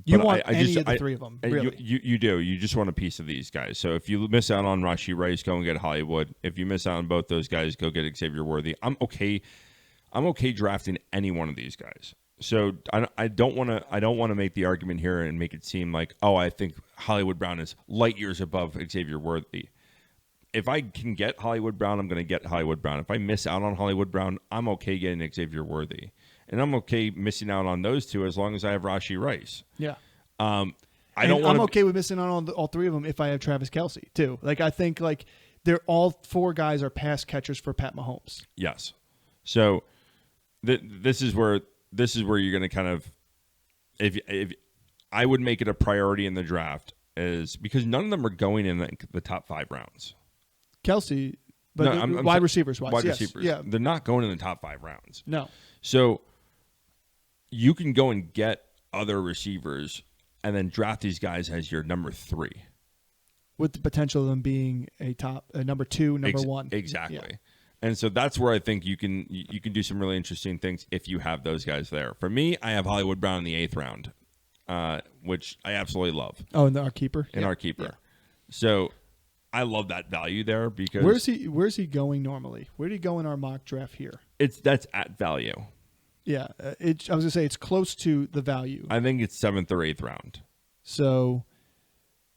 Speaker 2: You want any of the 3 of them, really.
Speaker 1: You do. You just want a piece of these guys. So if you miss out on Rashee Rice, go and get Hollywood. If you miss out on both those guys, go get Xavier Worthy. I'm okay drafting any one of these guys. So I don't want to make the argument here and make it seem like, oh, I think Hollywood Brown is light years above Xavier Worthy. If I can get Hollywood Brown, I'm going to get Hollywood Brown. If I miss out on Hollywood Brown, I'm okay getting Xavier Worthy. and I'm okay missing out on those two as long as I have Rashee Rice.
Speaker 2: Yeah.
Speaker 1: I'm
Speaker 2: okay with missing out on all three of them if I have Travis Kelce too. Like I think like they're all four guys are pass catchers for Pat Mahomes.
Speaker 1: Yes. So this is where you're going to kind of if I would make it a priority in the draft is because none of them are going in the top 5 rounds.
Speaker 2: Kelce, but I'm wide receivers wise.
Speaker 1: Wide
Speaker 2: yes.
Speaker 1: receivers.
Speaker 2: Yeah.
Speaker 1: They're not going in the top 5 rounds.
Speaker 2: No.
Speaker 1: So you can go and get other receivers and then draft these guys as your number 3.
Speaker 2: With the potential of them being a number 2, number 1.
Speaker 1: Exactly.
Speaker 2: Yeah.
Speaker 1: And so that's where I think you can do some really interesting things if you have those guys there. For me, I have Hollywood Brown in the 8th round, which I absolutely love.
Speaker 2: Oh, and our keeper?
Speaker 1: Our keeper. Yeah. So I love that value there because
Speaker 2: where's he going normally? Where did he go in our mock draft here?
Speaker 1: That's at value.
Speaker 2: Yeah, I was gonna say it's close to the value.
Speaker 1: I think it's 7th or 8th round.
Speaker 2: So,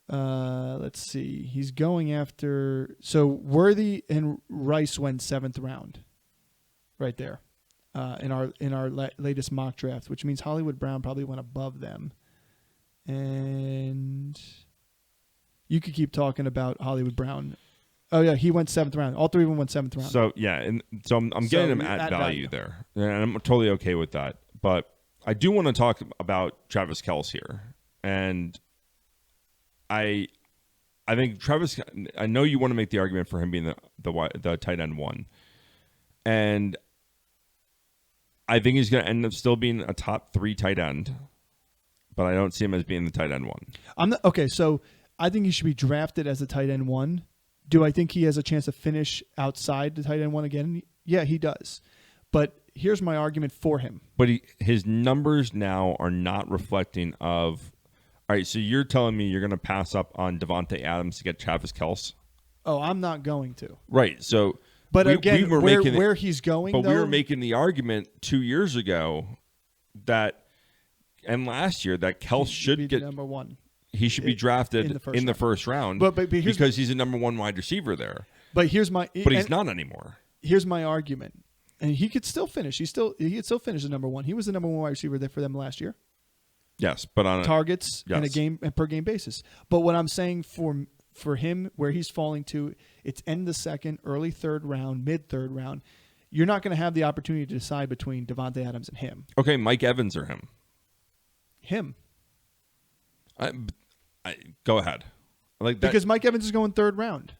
Speaker 2: let's see. He's going after Worthy and Rice went 7th round, right there, in our latest mock draft, which means Hollywood Brown probably went above them, and you could keep talking about Hollywood Brown. Oh yeah, he went 7th round. All three of them went 7th round.
Speaker 1: So yeah, and so I'm getting him at value there, and I'm totally okay with that. But I do want to talk about Travis Kelce here, and I think Travis. I know you want to make the argument for him being the tight end 1, and I think he's going to end up still being a top 3 tight end, but I don't see him as being the tight end 1.
Speaker 2: Okay, so I think he should be drafted as a tight end 1. Do I think he has a chance to finish outside the tight end 1 again? Yeah, he does. But here's my argument for him.
Speaker 1: But his numbers now are not reflecting of. All right, so you're telling me you're going to pass up on Devontae Adams to get Travis Kelce?
Speaker 2: Oh, I'm not going to.
Speaker 1: Right. So,
Speaker 2: but again, where he's going,
Speaker 1: but we were making the argument 2 years ago and last year that Kelce should get
Speaker 2: number 1.
Speaker 1: He should be drafted in the first round, because he's a number 1 wide receiver there.
Speaker 2: But he's
Speaker 1: not anymore.
Speaker 2: Here's my argument, and he could still finish. He could still finish as number 1. He was the number 1 wide receiver there for them last year.
Speaker 1: Yes, but on
Speaker 2: targets and a per game basis. But what I'm saying for him, where he's falling to, it's end the 2nd, early 3rd round, mid 3rd round. You're not going to have the opportunity to decide between Devontae Adams and him.
Speaker 1: Okay, Mike Evans or him.
Speaker 2: Him.
Speaker 1: Go ahead. Like that.
Speaker 2: Because Mike Evans is going 3rd round.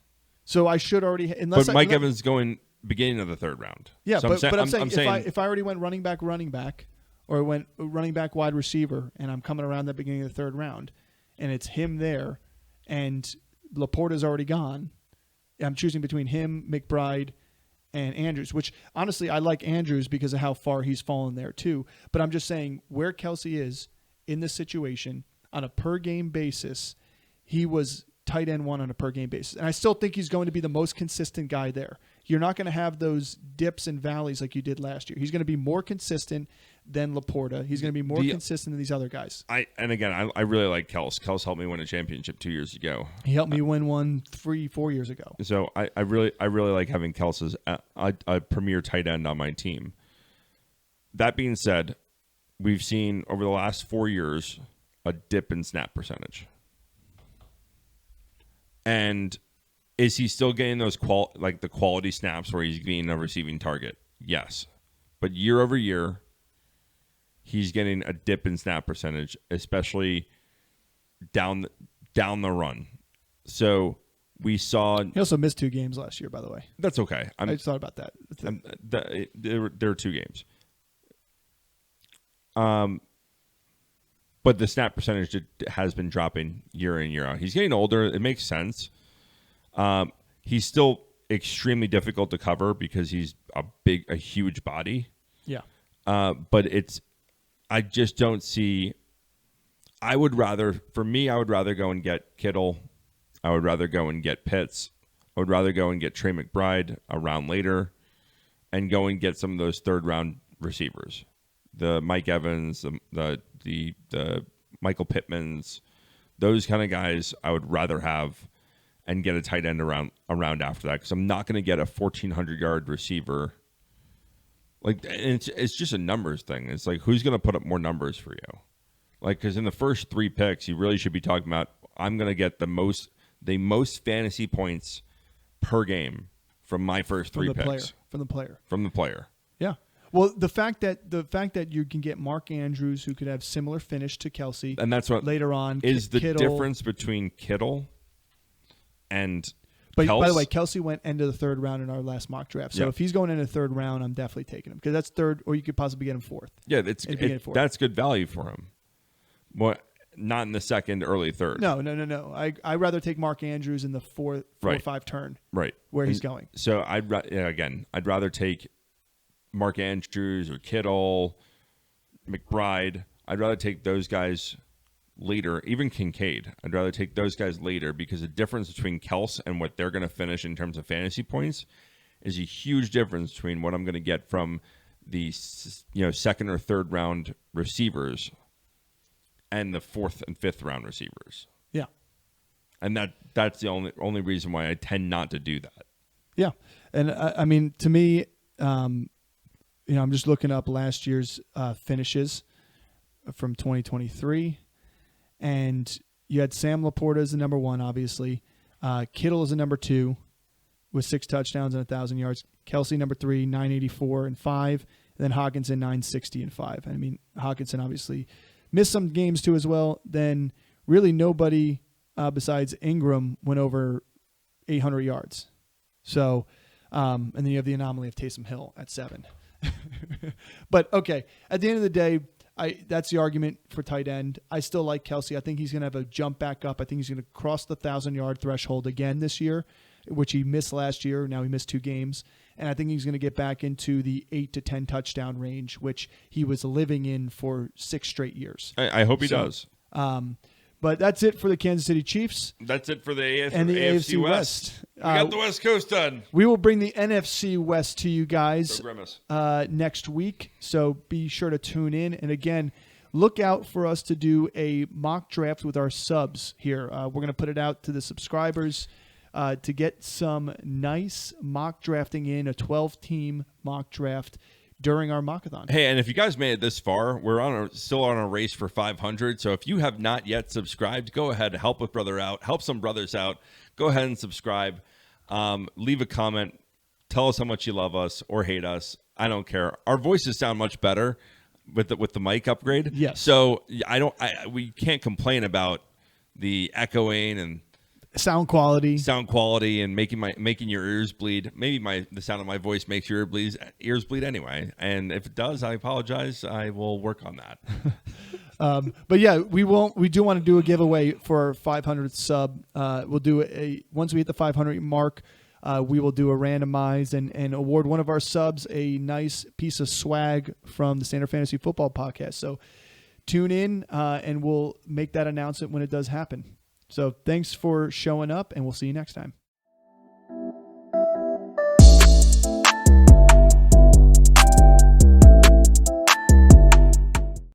Speaker 2: So I should already
Speaker 1: Mike Evans is going beginning of the 3rd round.
Speaker 2: Yeah,
Speaker 1: so
Speaker 2: I'm saying if I already went running back, or went running back wide receiver, and I'm coming around the beginning of the 3rd round, and it's him there, and Laporta's already gone, I'm choosing between him, McBride, and Andrews, which honestly I like Andrews because of how far he's fallen there too. But I'm just saying where Kelce is in this situation on a per game basis, he was tight end 1 on a per game basis. And I still think he's going to be the most consistent guy there. You're not going to have those dips and valleys like you did last year. He's going to be more consistent than Laporta. He's going to be more consistent than these other guys. I
Speaker 1: really like Kelce. Kelce helped me win a championship 2 years ago.
Speaker 2: He helped me win one 3-4 years ago.
Speaker 1: So I really like having Kelce as a premier tight end on my team. That being said, we've seen over the last 4 years a dip in snap percentage. And is he still getting those the quality snaps where he's being a receiving target? Yes. But year over year, he's getting a dip in snap percentage, especially down the run. So we saw
Speaker 2: he also missed 2 games last year, by the way.
Speaker 1: That's okay.
Speaker 2: I just thought about that.
Speaker 1: There are 2 games. But the snap percentage has been dropping year in, year out. He's getting older. It makes sense. He's still extremely difficult to cover because he's a huge body.
Speaker 2: Yeah.
Speaker 1: But I just don't see. I would rather go and get Kittle. I would rather go and get Pitts. I would rather go and get Trey McBride a round later and go and get some of those 3rd round receivers. The Mike Evans, the Michael Pittmans, those kind of guys I would rather have and get a tight end around after that because I'm not going to get a 1,400-yard receiver Like, and it's just a numbers thing. It's like, who's going to put up more numbers for you? Like, because in the first 3 picks, you really should be talking about, I'm going to get the most fantasy points per game from my first 3 picks.
Speaker 2: From the player. Yeah. Well, the fact that you can get Mark Andrews, who could have similar finish to Kelsey,
Speaker 1: and that's what
Speaker 2: later on
Speaker 1: is the
Speaker 2: Kittle,
Speaker 1: difference between Kittle and.
Speaker 2: But by the way, Kelsey went end of the 3rd round in our last mock draft. So if he's going into the 3rd round, I'm definitely taking him because that's 3rd, or you could possibly get him 4th.
Speaker 1: Yeah, that's good value for him. But not in the 2nd, early 3rd.
Speaker 2: No. I'd rather take Mark Andrews in the 4 or 5 turn.
Speaker 1: Right.
Speaker 2: Where he's going.
Speaker 1: So I'd rather take Mark Andrews or Kittle, McBride. I'd rather take those guys later, even Kincaid. I'd rather take those guys later because the difference between Kels and what they're going to finish in terms of fantasy points is a huge difference between what I'm going to get from the 2nd or 3rd round receivers and the 4th and 5th round receivers.
Speaker 2: Yeah,
Speaker 1: and that's the only reason why I tend not to do that.
Speaker 2: Yeah, and I mean, to me, I'm just looking up last year's finishes from 2023. And you had Sam Laporta as the number 1, obviously. Kittle is the number 2 with 6 touchdowns and 1,000 yards. Kelsey, number 3, 984 and 5. And then Hawkinson, 960 and 5. I mean, Hawkinson obviously missed some games too as well. Then really nobody besides Ingram went over 800 yards. So, and then you have the anomaly of Taysom Hill at 7. But, okay, at the end of the day, that's the argument for tight end. I still like Kelsey. I think he's going to have a jump back up. I think he's going to cross the 1,000-yard threshold again this year, which he missed last year. Now he missed 2 games. And I think he's going to get back into the 8 to 10 touchdown range, which he was living in for 6 straight years.
Speaker 1: I hope he does.
Speaker 2: But that's it for the Kansas City Chiefs.
Speaker 1: That's it for the
Speaker 2: AFC West.
Speaker 1: We got the West Coast done.
Speaker 2: We will bring the NFC West to you guys next week, so be sure to tune in. And again, look out for us to do a mock draft with our subs here. We're going to put it out to the subscribers to get some nice mock drafting in, a 12-team mock draft during our Mockathon.
Speaker 1: Hey, and if you guys made it this far, we're still on a race for 500. So if you have not yet subscribed, go ahead, help a brother out, help some brothers out. Go ahead and subscribe. Leave a comment. Tell us how much you love us or hate us. I don't care. Our voices sound much better with the mic upgrade.
Speaker 2: Yes.
Speaker 1: So we can't complain about the echoing and
Speaker 2: sound quality
Speaker 1: and making your ears bleed. Maybe the sound of my voice makes your ears bleed anyway. And if it does, I apologize. I will work on that.
Speaker 2: But yeah, we do want to do a giveaway for our 500th sub. We'll do once we hit the 500 mark, we will do a randomize and award one of our subs a nice piece of swag from the Standard Fantasy Football Podcast. So tune in and we'll make that announcement when it does happen. So thanks for showing up, and we'll see you next time.